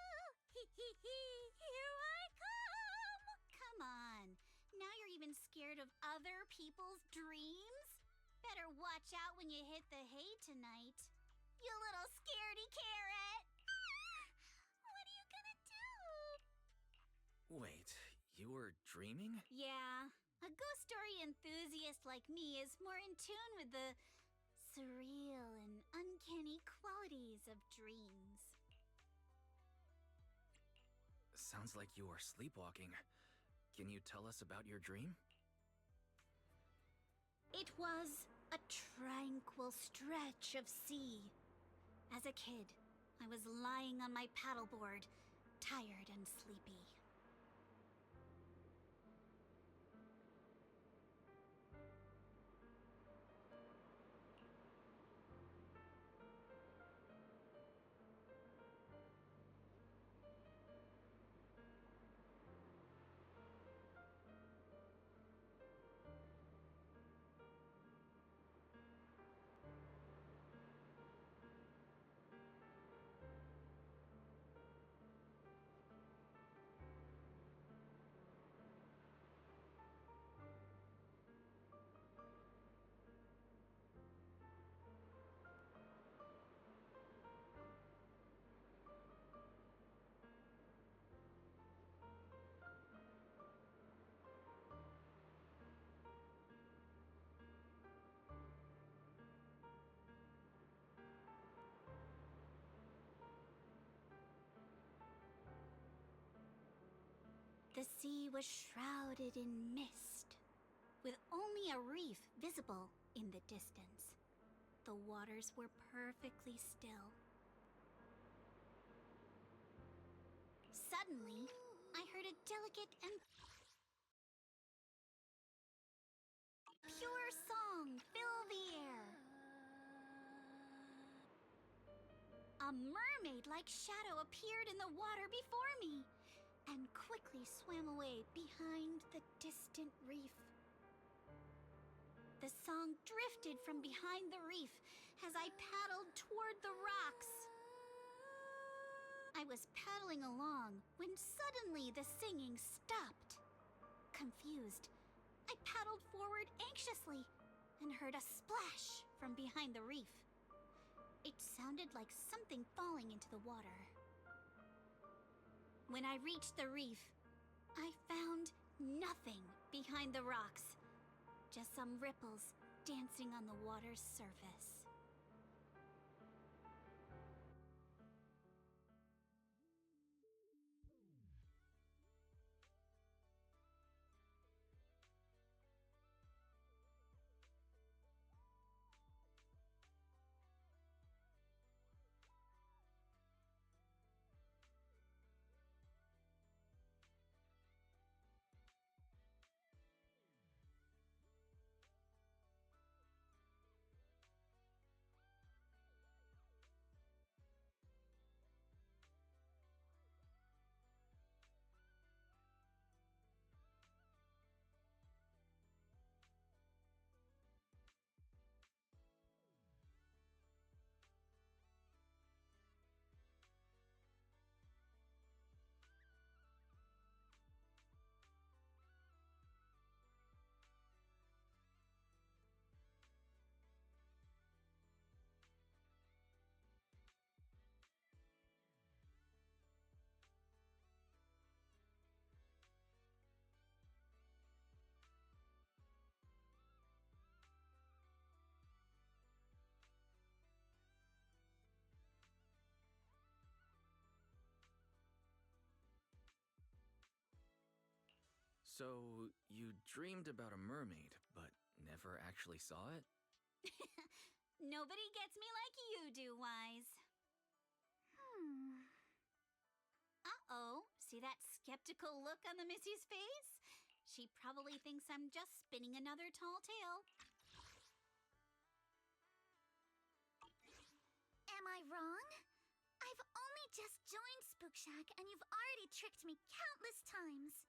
Here I come. Come on. Now you're even scared of other people's dreams? Better watch out when you hit the hay tonight. You little scaredy carrot. What are you gonna do? Wait, you were dreaming? Yeah. A ghost story enthusiast like me is more in tune with the surreal and uncanny qualities of dreams. Sounds like you are sleepwalking. Can you tell us about your dream? It was a tranquil stretch of sea. As a kid, I was lying on my paddleboard, tired and sleepy. The sea was shrouded in mist, with only a reef visible in the distance. The waters were perfectly still. Suddenly, I heard a delicate and pure song fill the air. A mermaid-like shadow appeared in the water before me and quickly swam away behind the distant reef. The song drifted from behind the reef as I paddled toward the rocks. I was paddling along when suddenly the singing stopped. Confused, I paddled forward anxiously and heard a splash from behind the reef. It sounded like something falling into the water. When I reached the reef, I found nothing behind the rocks, just some ripples dancing on the water's surface. So, you dreamed about a mermaid, but never actually saw it? Nobody gets me like you do, Wise. Uh-oh, see that skeptical look on the Missy's face? She probably thinks I'm just spinning another tall tale. Am I wrong? I've only just joined Spook Shack, and you've already tricked me countless times.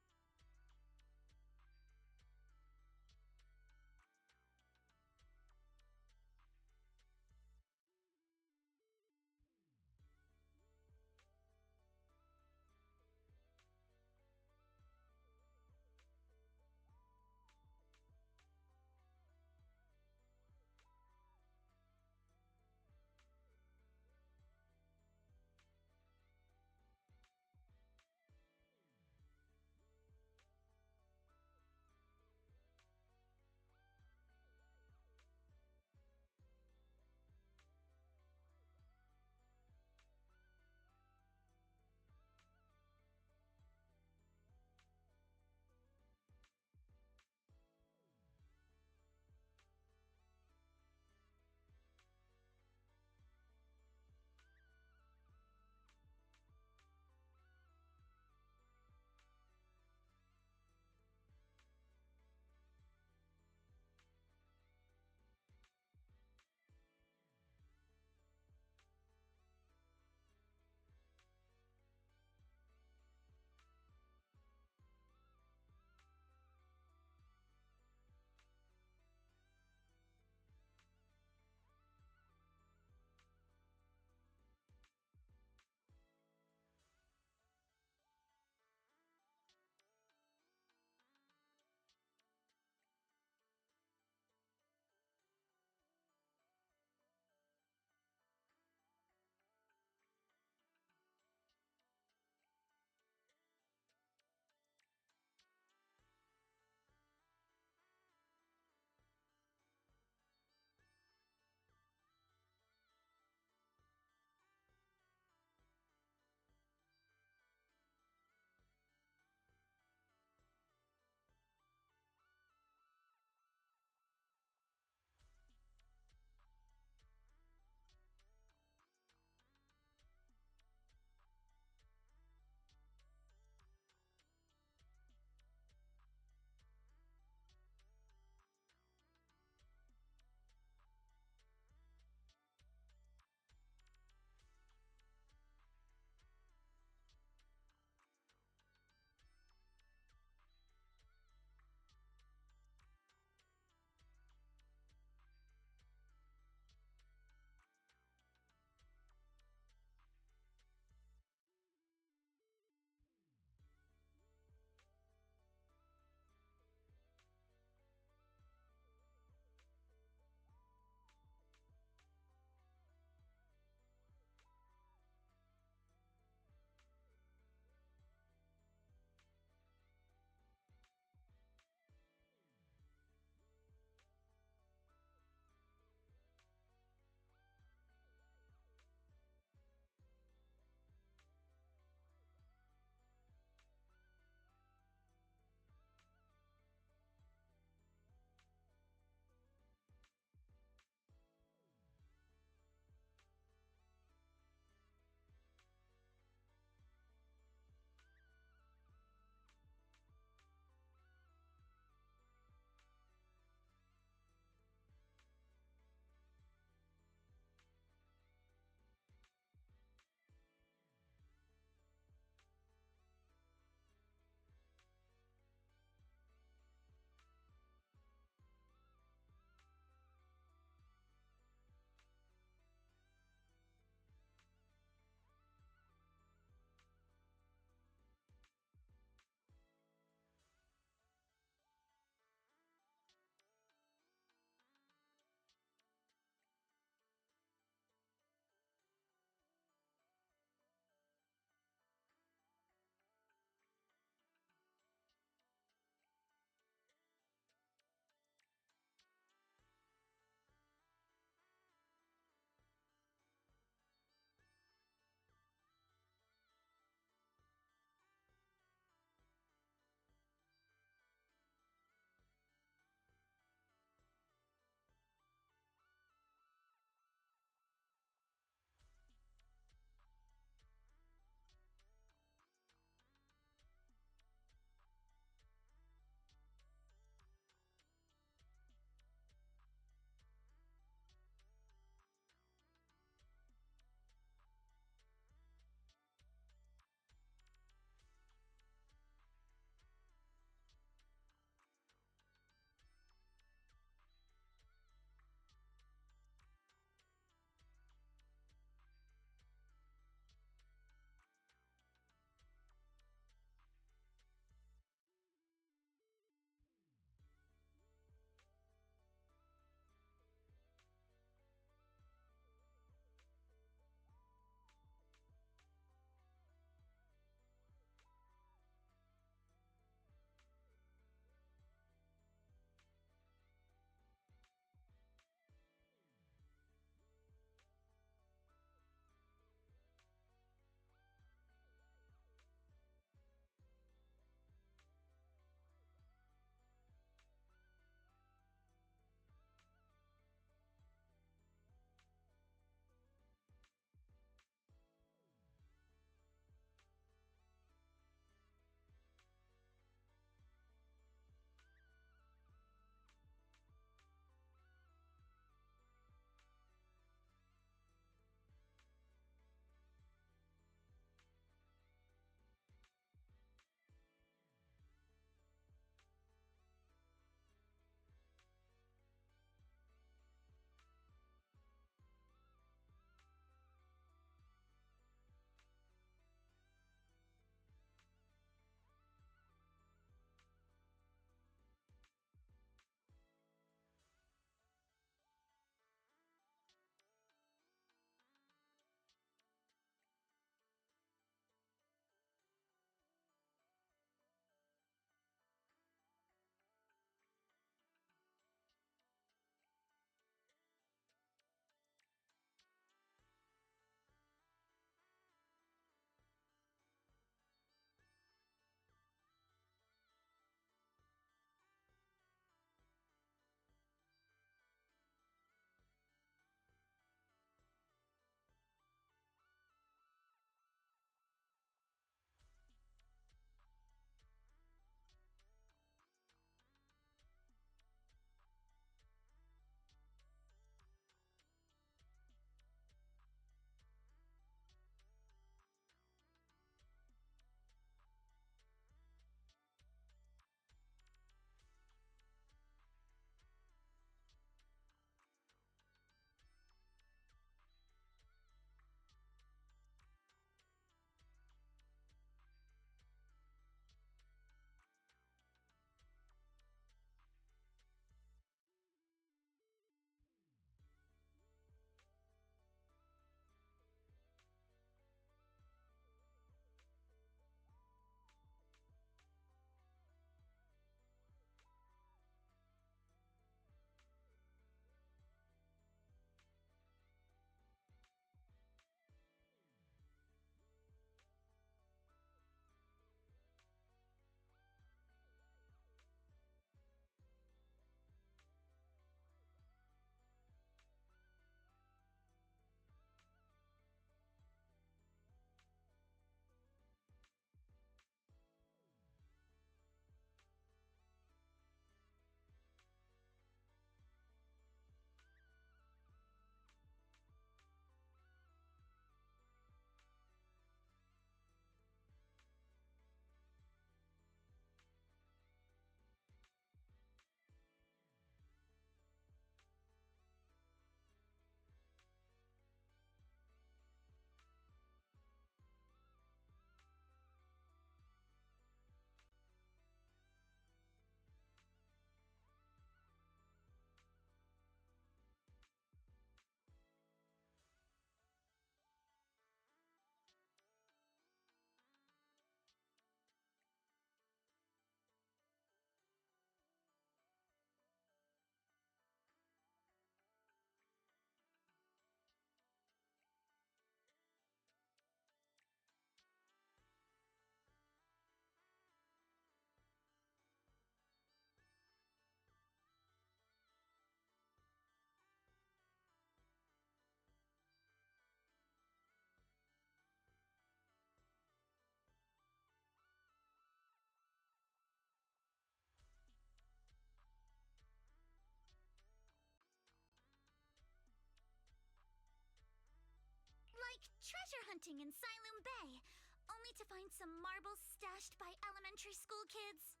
Like treasure hunting in Siloom Bay, only to find some marbles stashed by elementary school kids.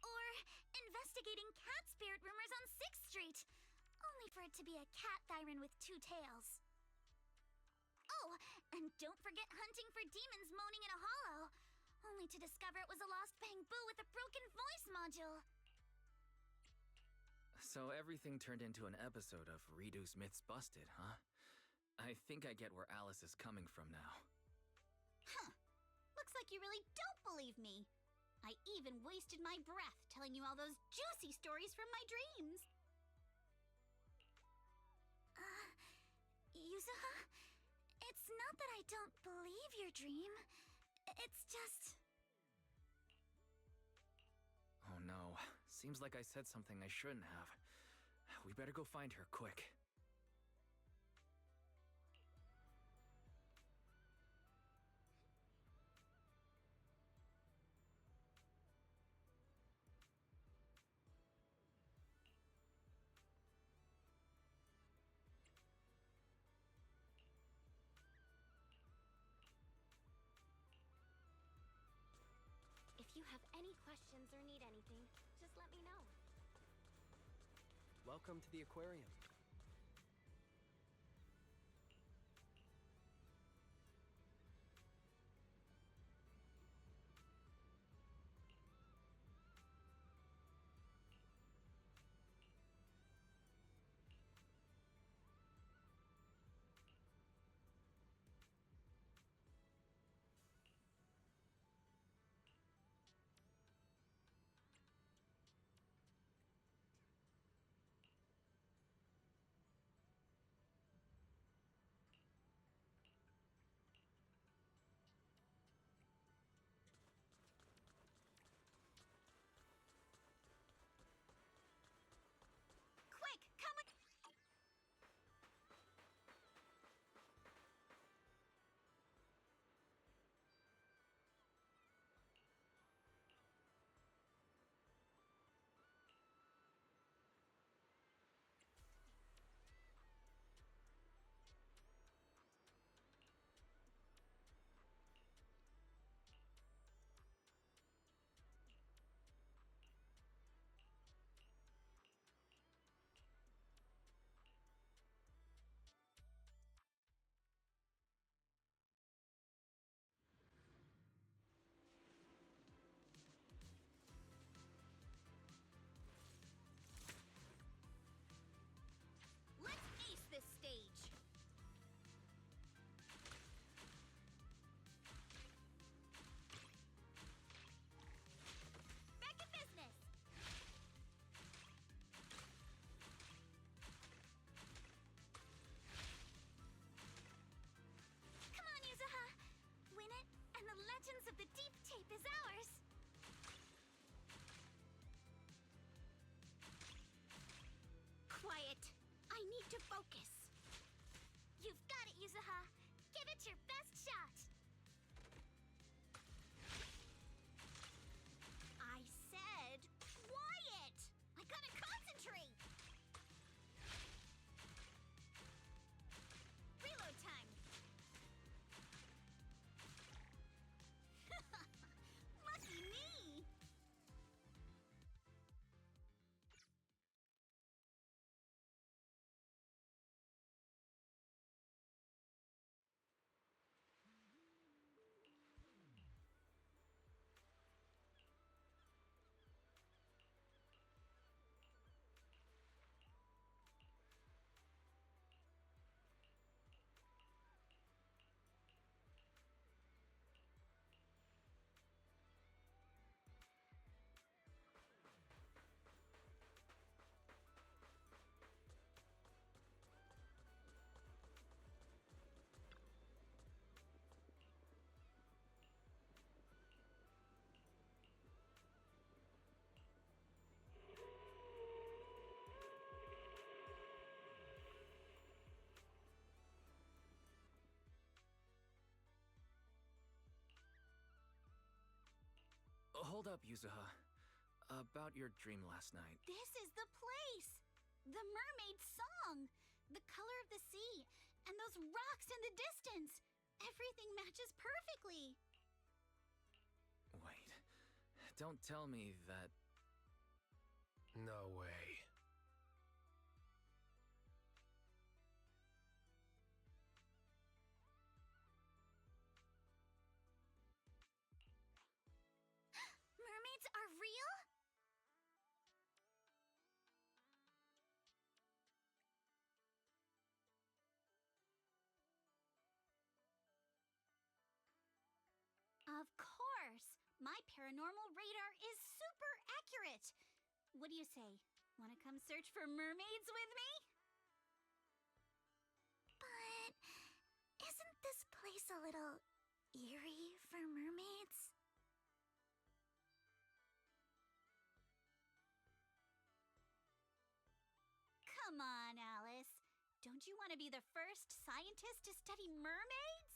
Or investigating cat spirit rumors on 6th Street, only for it to be a cat Thyron with 2 tails. Oh, and don't forget hunting for demons moaning in a hollow, only to discover it was a lost Bamboo with a broken voice module. So everything turned into an episode of Reduce Myths Busted, huh? I think I get where Alice is coming from now. Huh. Looks like you really don't believe me. I even wasted my breath telling you all those juicy stories from my dreams. Yuzuha? It's not that I don't believe your dream. It's just... Oh no. Seems like I said something I shouldn't have. We better go find her, quick. If you have any questions or need anything, just let me know. Welcome to the aquarium. Quick, come with... Let's ace this stage. Back in business. Come on, Yuzuha! Win it, and the Legends of the Deep tape is ours! Quiet. I need to focus. You've got it, Yuzuha! Give it your best shot! I said quiet. I gotta concentrate. Reload time. Lucky me. Hold up, Yuzuha. About your dream last night. This is the place. The mermaid song. The color of the sea. And those rocks in the distance! Everything matches perfectly! Wait. Don't tell me that... No way. Mermaids are real? Of course! My paranormal radar is super accurate! What do you say? Want to come search for mermaids with me? But isn't this place a little eerie for mermaids? Come on, Alice. Don't you want to be the first scientist to study mermaids?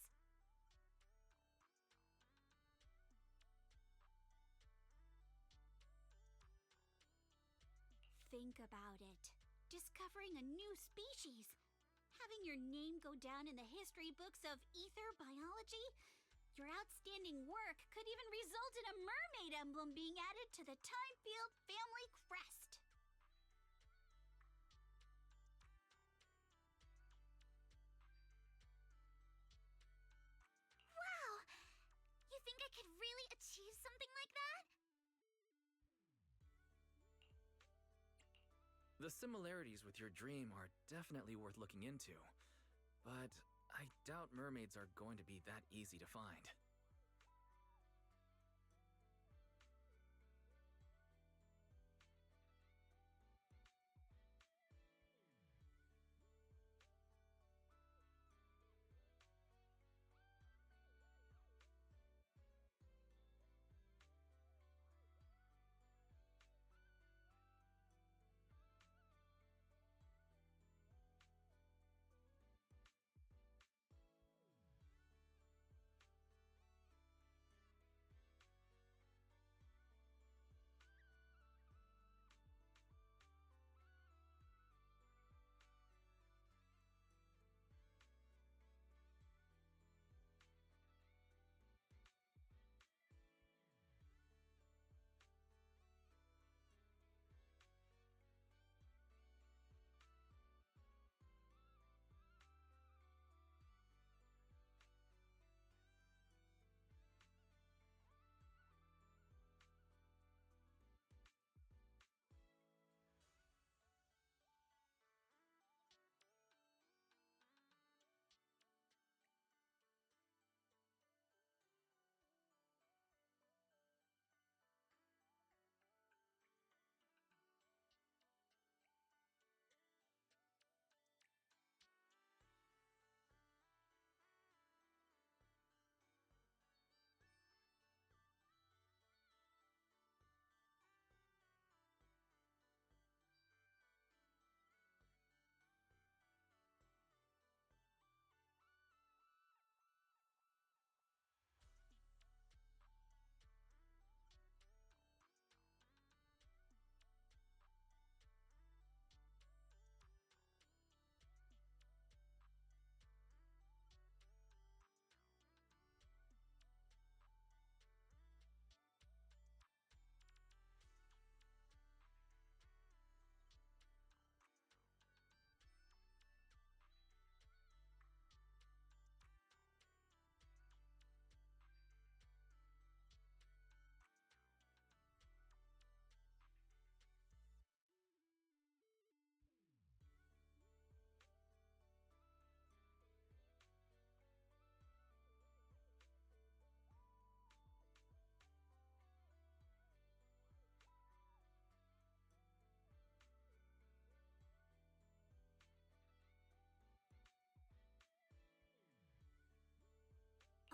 Think about it. Discovering a new species. Having your name go down in the history books of ether biology. Your outstanding work could even result in a mermaid emblem being added to the Timefield family crest. Wow! You think I could really achieve something like that? The similarities with your dream are definitely worth looking into. But I doubt mermaids are going to be that easy to find.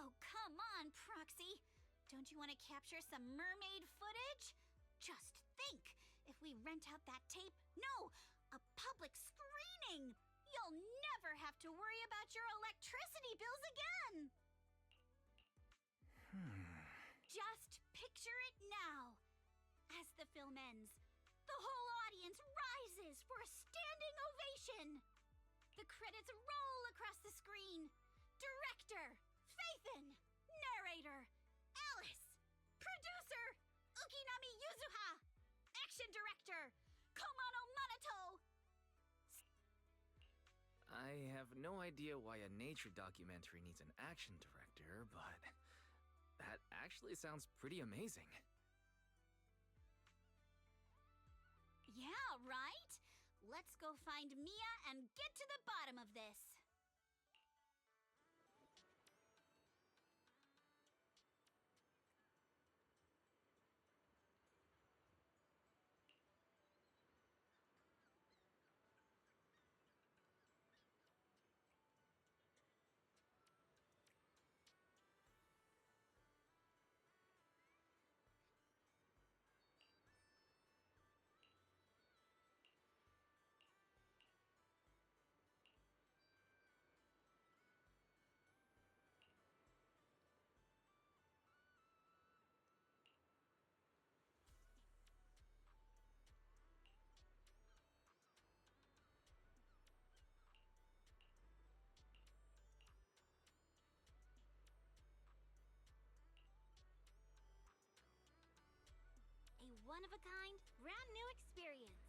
Oh, come on, Proxy! Don't you want to capture some mermaid footage? Just think! If we rent out that tape, no! A public screening! You'll never have to worry about your electricity bills again! Just picture it now! As the film ends, the whole audience rises for a standing ovation! The the credits roll across the screen. Director, Faithin. Narrator, Alice. Producer, Ukinami Yuzuha. Action director, Komano Manato. I have no idea why a nature documentary needs an action director, but that actually sounds pretty amazing. Yeah, right? Let's go find Mia and get to the bottom of this. A one-of-a-kind, brand new experience.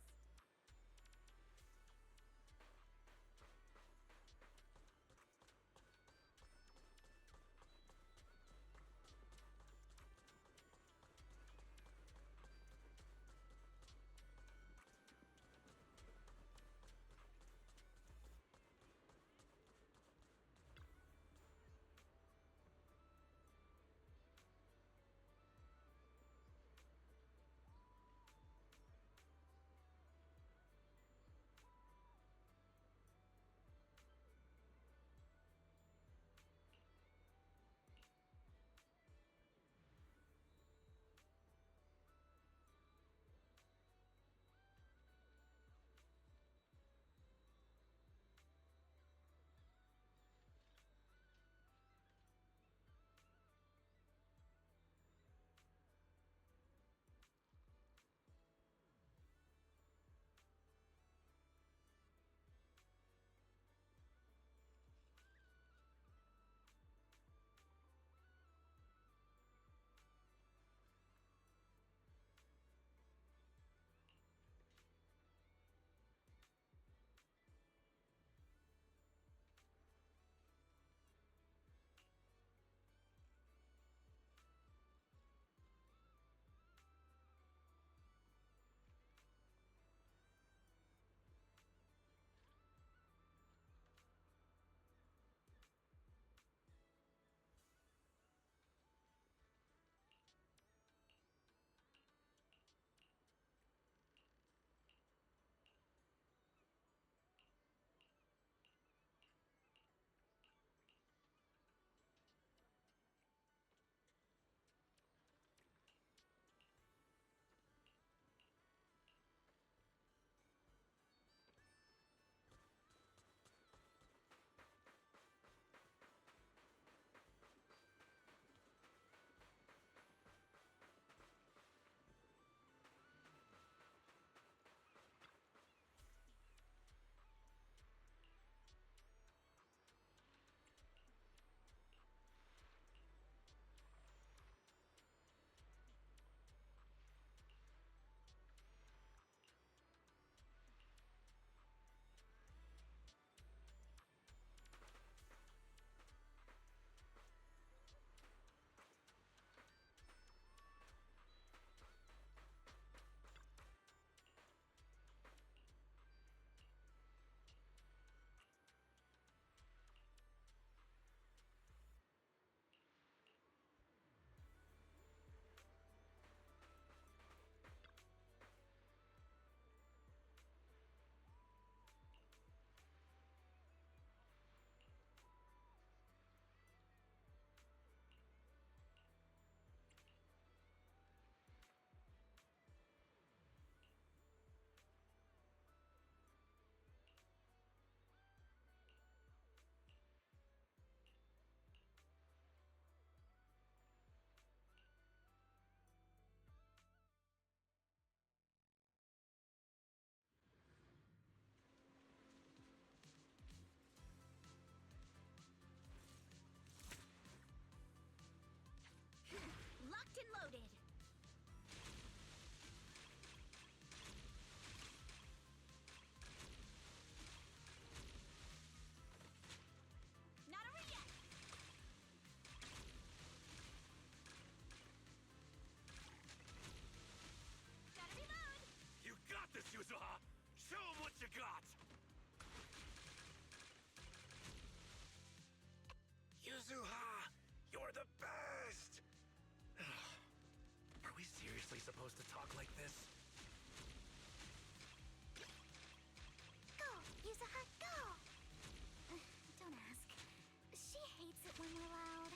hates it when we're loud.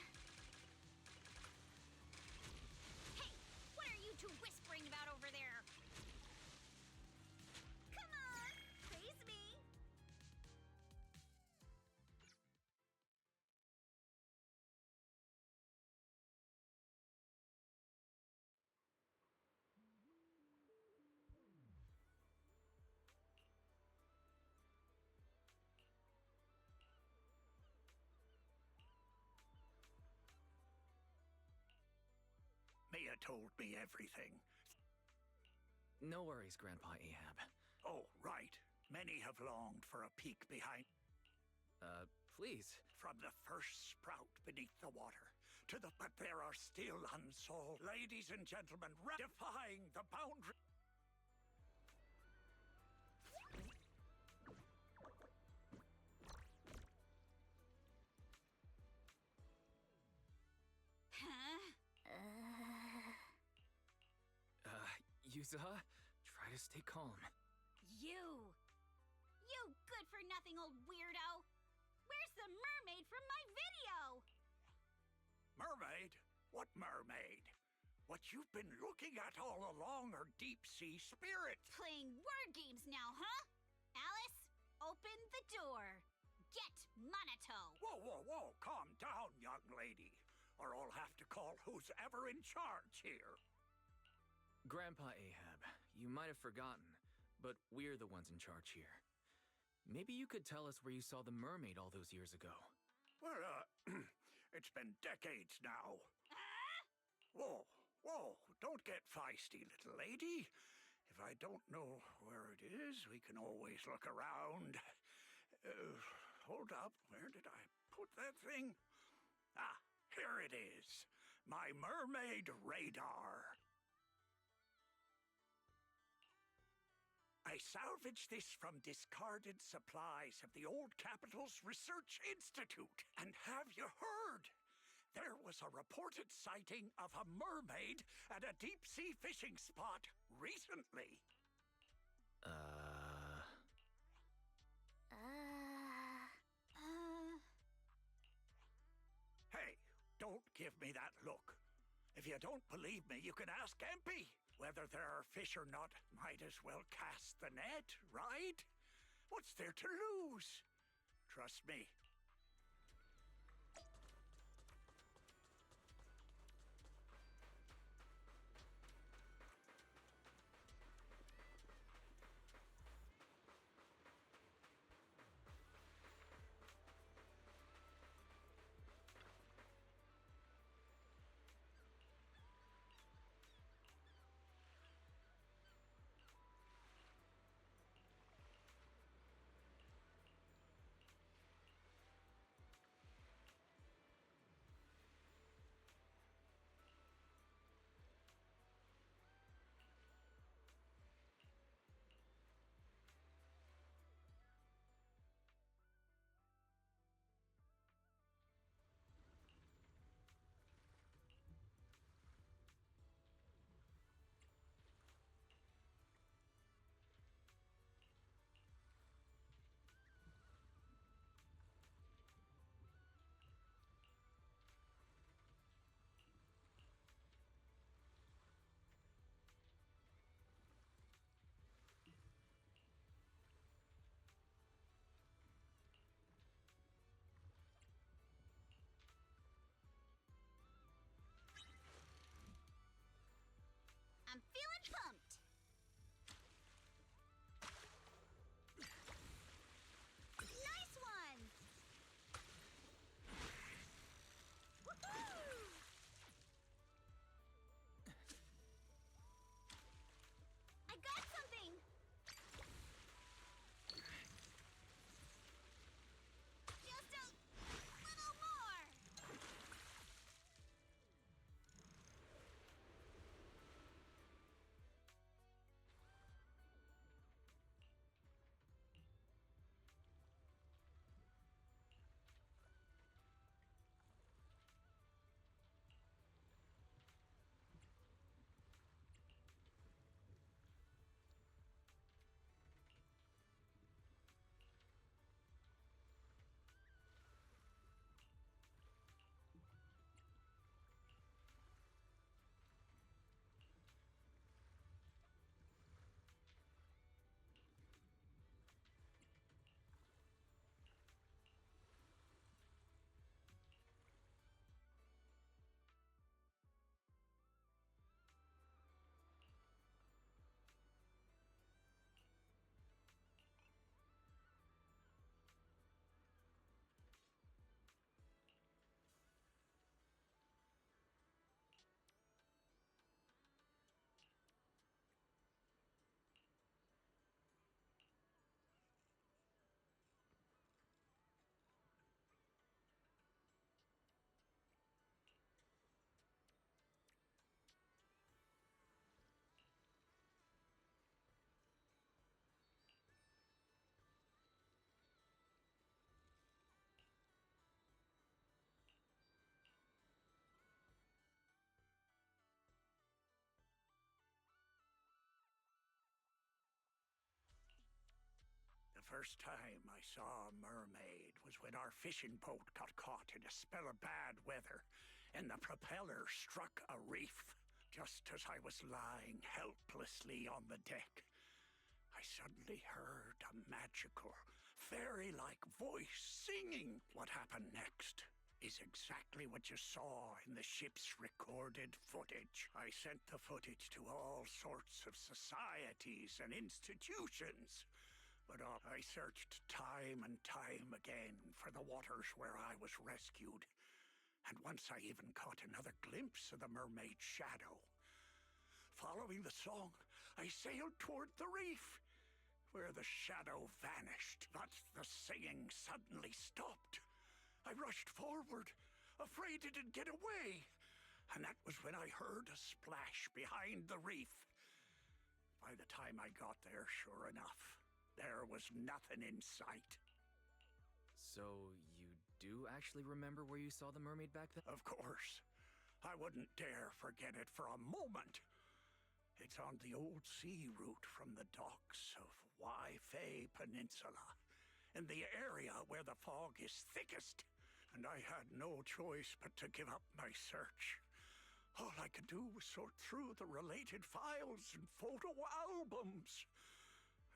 Hey, what are you two whispering about over there? Come on, praise me. Mia told me everything. No worries, Grandpa Ahab. Oh, right. Many have longed for a peek behind. Please. From the first sprout beneath the water to the... But there are still unsolved. Ladies and gentlemen, defying the boundary... Yuza, try to stay calm. You! You good-for-nothing old weirdo! Where's the mermaid from my video? Mermaid? What mermaid? What you've been looking at all along are deep-sea spirits. Playing word games now, huh? Alice, open the door. Get Monato. Whoa, whoa, whoa! Calm down, young lady, or I'll have to call who's ever in charge here. Grandpa Ahab, you might have forgotten, but we're the ones in charge here. Maybe you could tell us where you saw the mermaid all those years ago. Well, it's been decades now. Whoa, whoa, don't get feisty, little lady. If I don't know where it is, we can always look around. Hold up, where did I put that thing? Ah, here it is. My mermaid radar. I salvaged this from discarded supplies of the Old Capital's Research Institute. And have you heard? There was a reported sighting of a mermaid at a deep-sea fishing spot recently. Hey, don't give me that look. If you don't believe me, you can ask Empy. Whether there are fish or not, might as well cast the net, right? What's there to lose? Trust me. I'm feeling pumped. Nice one. Woohoo! I got something. Just a little more. first time I saw a mermaid was when our fishing boat got caught in a spell of bad weather and the propeller struck a reef. Just as I was lying helplessly on the deck, I suddenly heard a magical, fairy-like voice singing. What happened next is exactly what you saw in the ship's recorded footage. I sent the footage to all sorts of societies and institutions, but I searched time and time again for the waters where I was rescued. And once I even caught another glimpse of the mermaid's shadow. Following the song, I sailed toward the reef, where the shadow vanished. But the singing suddenly stopped. I rushed forward, afraid it'd get away. And that was when I heard a splash behind the reef. By the time I got there, sure enough, there was nothing in sight. So, you do actually remember where you saw the mermaid back then? Of course. I wouldn't dare forget it for a moment. It's on the old sea route from the docks of Waifei Peninsula, in the area where the fog is thickest. And I had no choice but to give up my search. All I could do was sort through the related files and photo albums,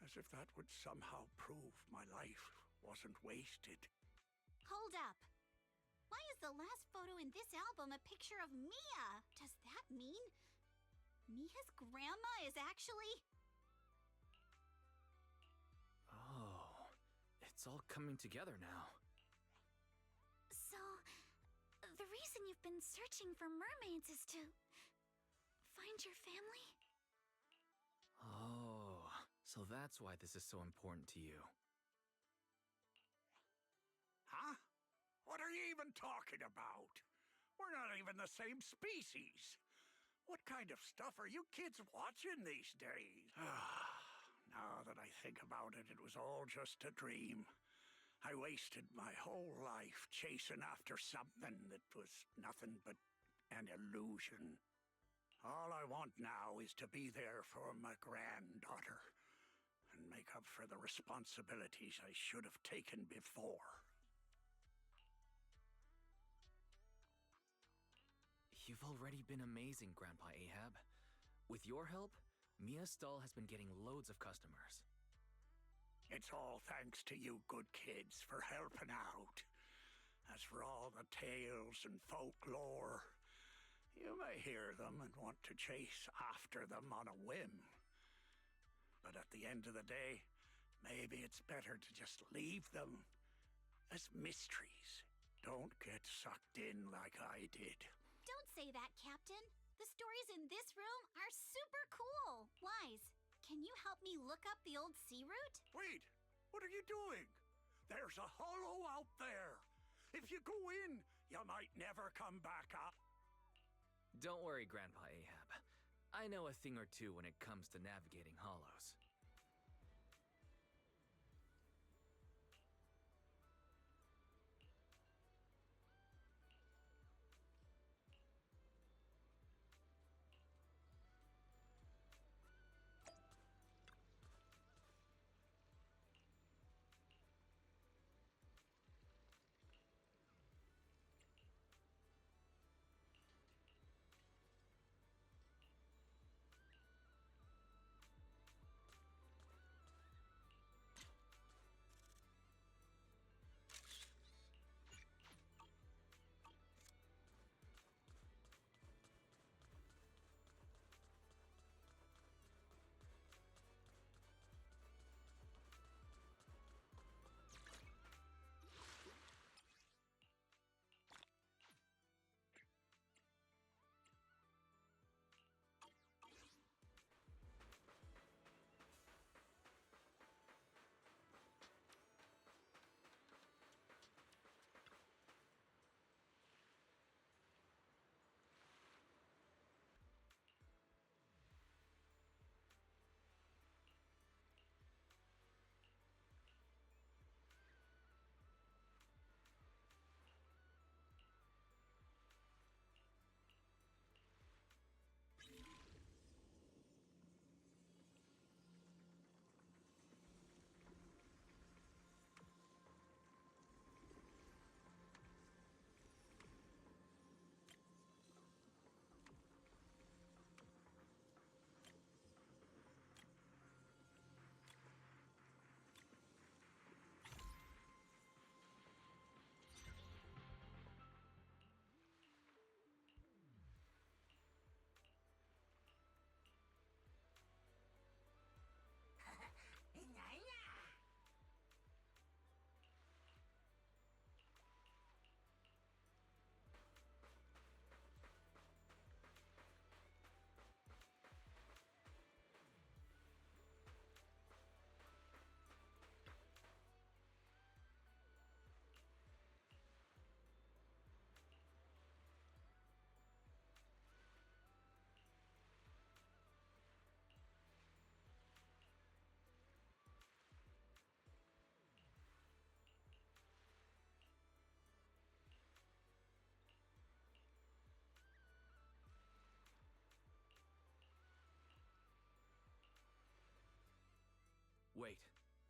as if that would somehow prove my life wasn't wasted. Hold up. Why is the last photo in this album a picture of Mia? Does that mean Mia's grandma is actually... Oh, it's all coming together now. So, the reason you've been searching for mermaids is to find your family? Oh, so that's why this is so important to you. Huh? What are you even talking about? We're not even the same species. What kind of stuff are you kids watching these days? Now that I think about it, it was all just a dream. I wasted my whole life chasing after something that was nothing but an illusion. All I want now is to be there for my granddaughter and make up for the responsibilities I should have taken before. You've already been amazing, Grandpa Ahab. With your help, Mia's stall has been getting loads of customers. It's all thanks to you good kids for helping out. As for all the tales and folklore, you may hear them and want to chase after them on a whim. But at the end of the day, maybe it's better to just leave them as mysteries. Don't get sucked in like I did. Don't say that, Captain. The stories in this room are super cool. Wise, can you help me look up the old sea route? Wait! What are you doing? There's a hollow out there. If you go in, you might never come back up. Don't worry, Grandpa Ahab. I know a thing or two when it comes to navigating hollows.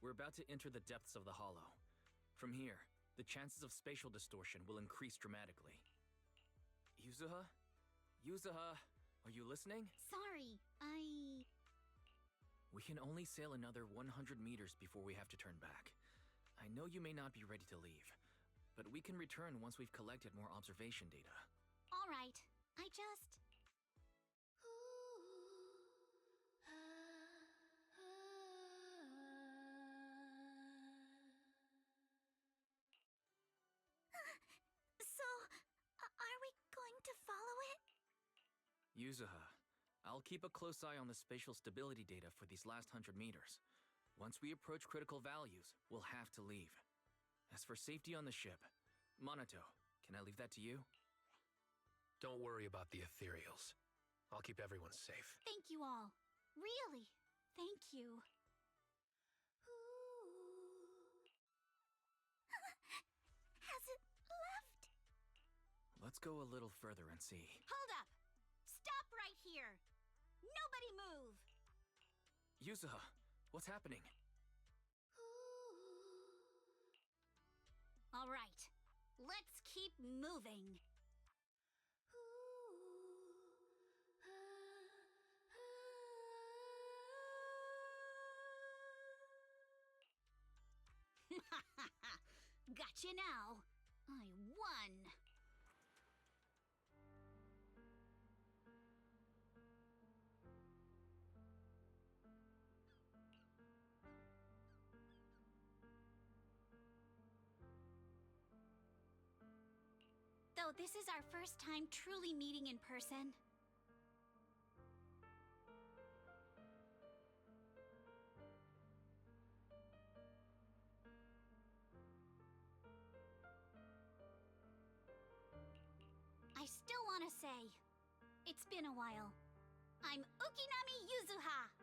We're about to enter the depths of the Hollow. From here, the chances of spatial distortion will increase dramatically. Yuzuha? Yuzuha, are you listening? Sorry, We can only sail another 100 meters before we have to turn back. I know you may not be ready to leave, but we can return once we've collected more observation data. All right. I just... So, are we going to follow it? Yuzuha, I'll keep a close eye on the spatial stability data for these last 100 meters. Once we approach critical values, we'll have to leave. As for safety on the ship, Monato, can I leave that to you? Don't worry about the ethereals. I'll keep everyone safe. Thank you all. Really. Thank you. Has it left? Let's go a little further and see. Hold up! Stop right here! Nobody move! Yuzuha, what's happening? All right. Let's keep moving. Gotcha now. I won. Though this is our first time truly meeting in person. I still want to say, it's been a while. I'm Ukinami Yuzuha!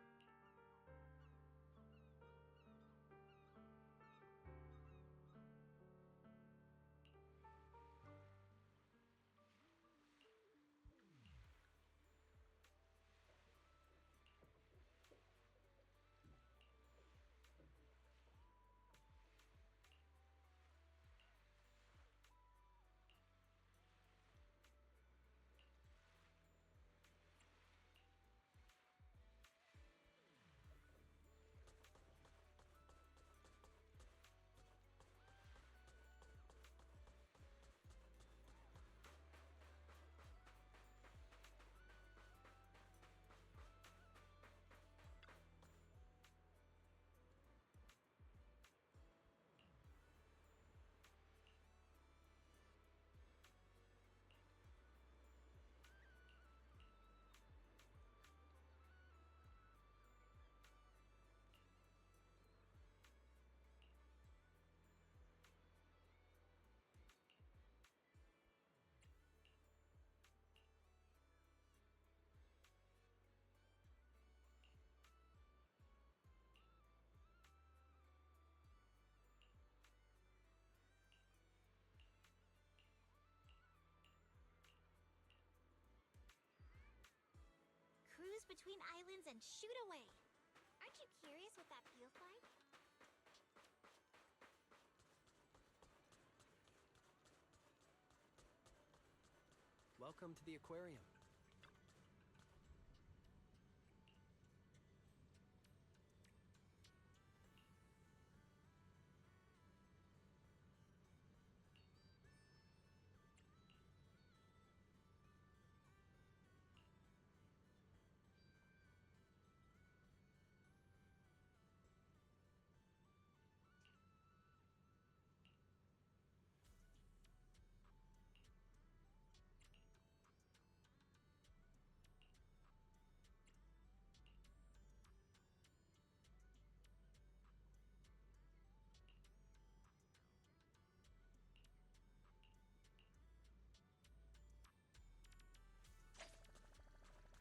Cruise between islands and shoot away. Aren't you curious what that feels like? Welcome to the aquarium.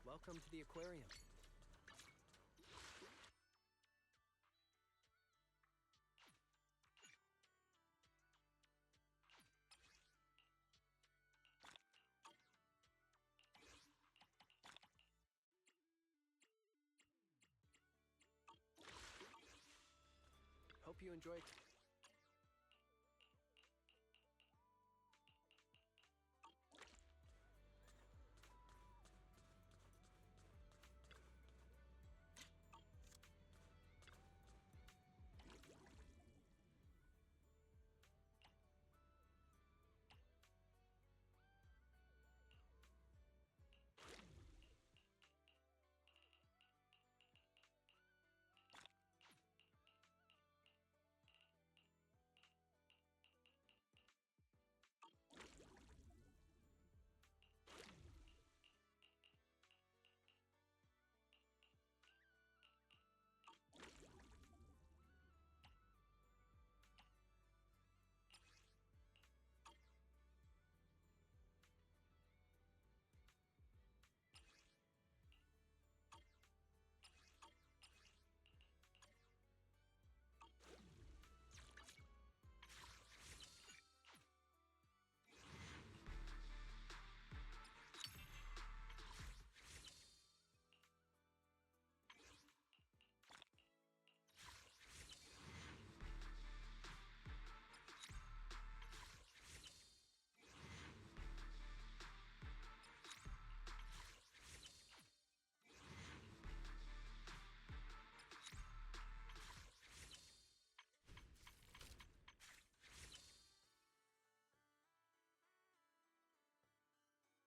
Welcome to the aquarium. hope you enjoy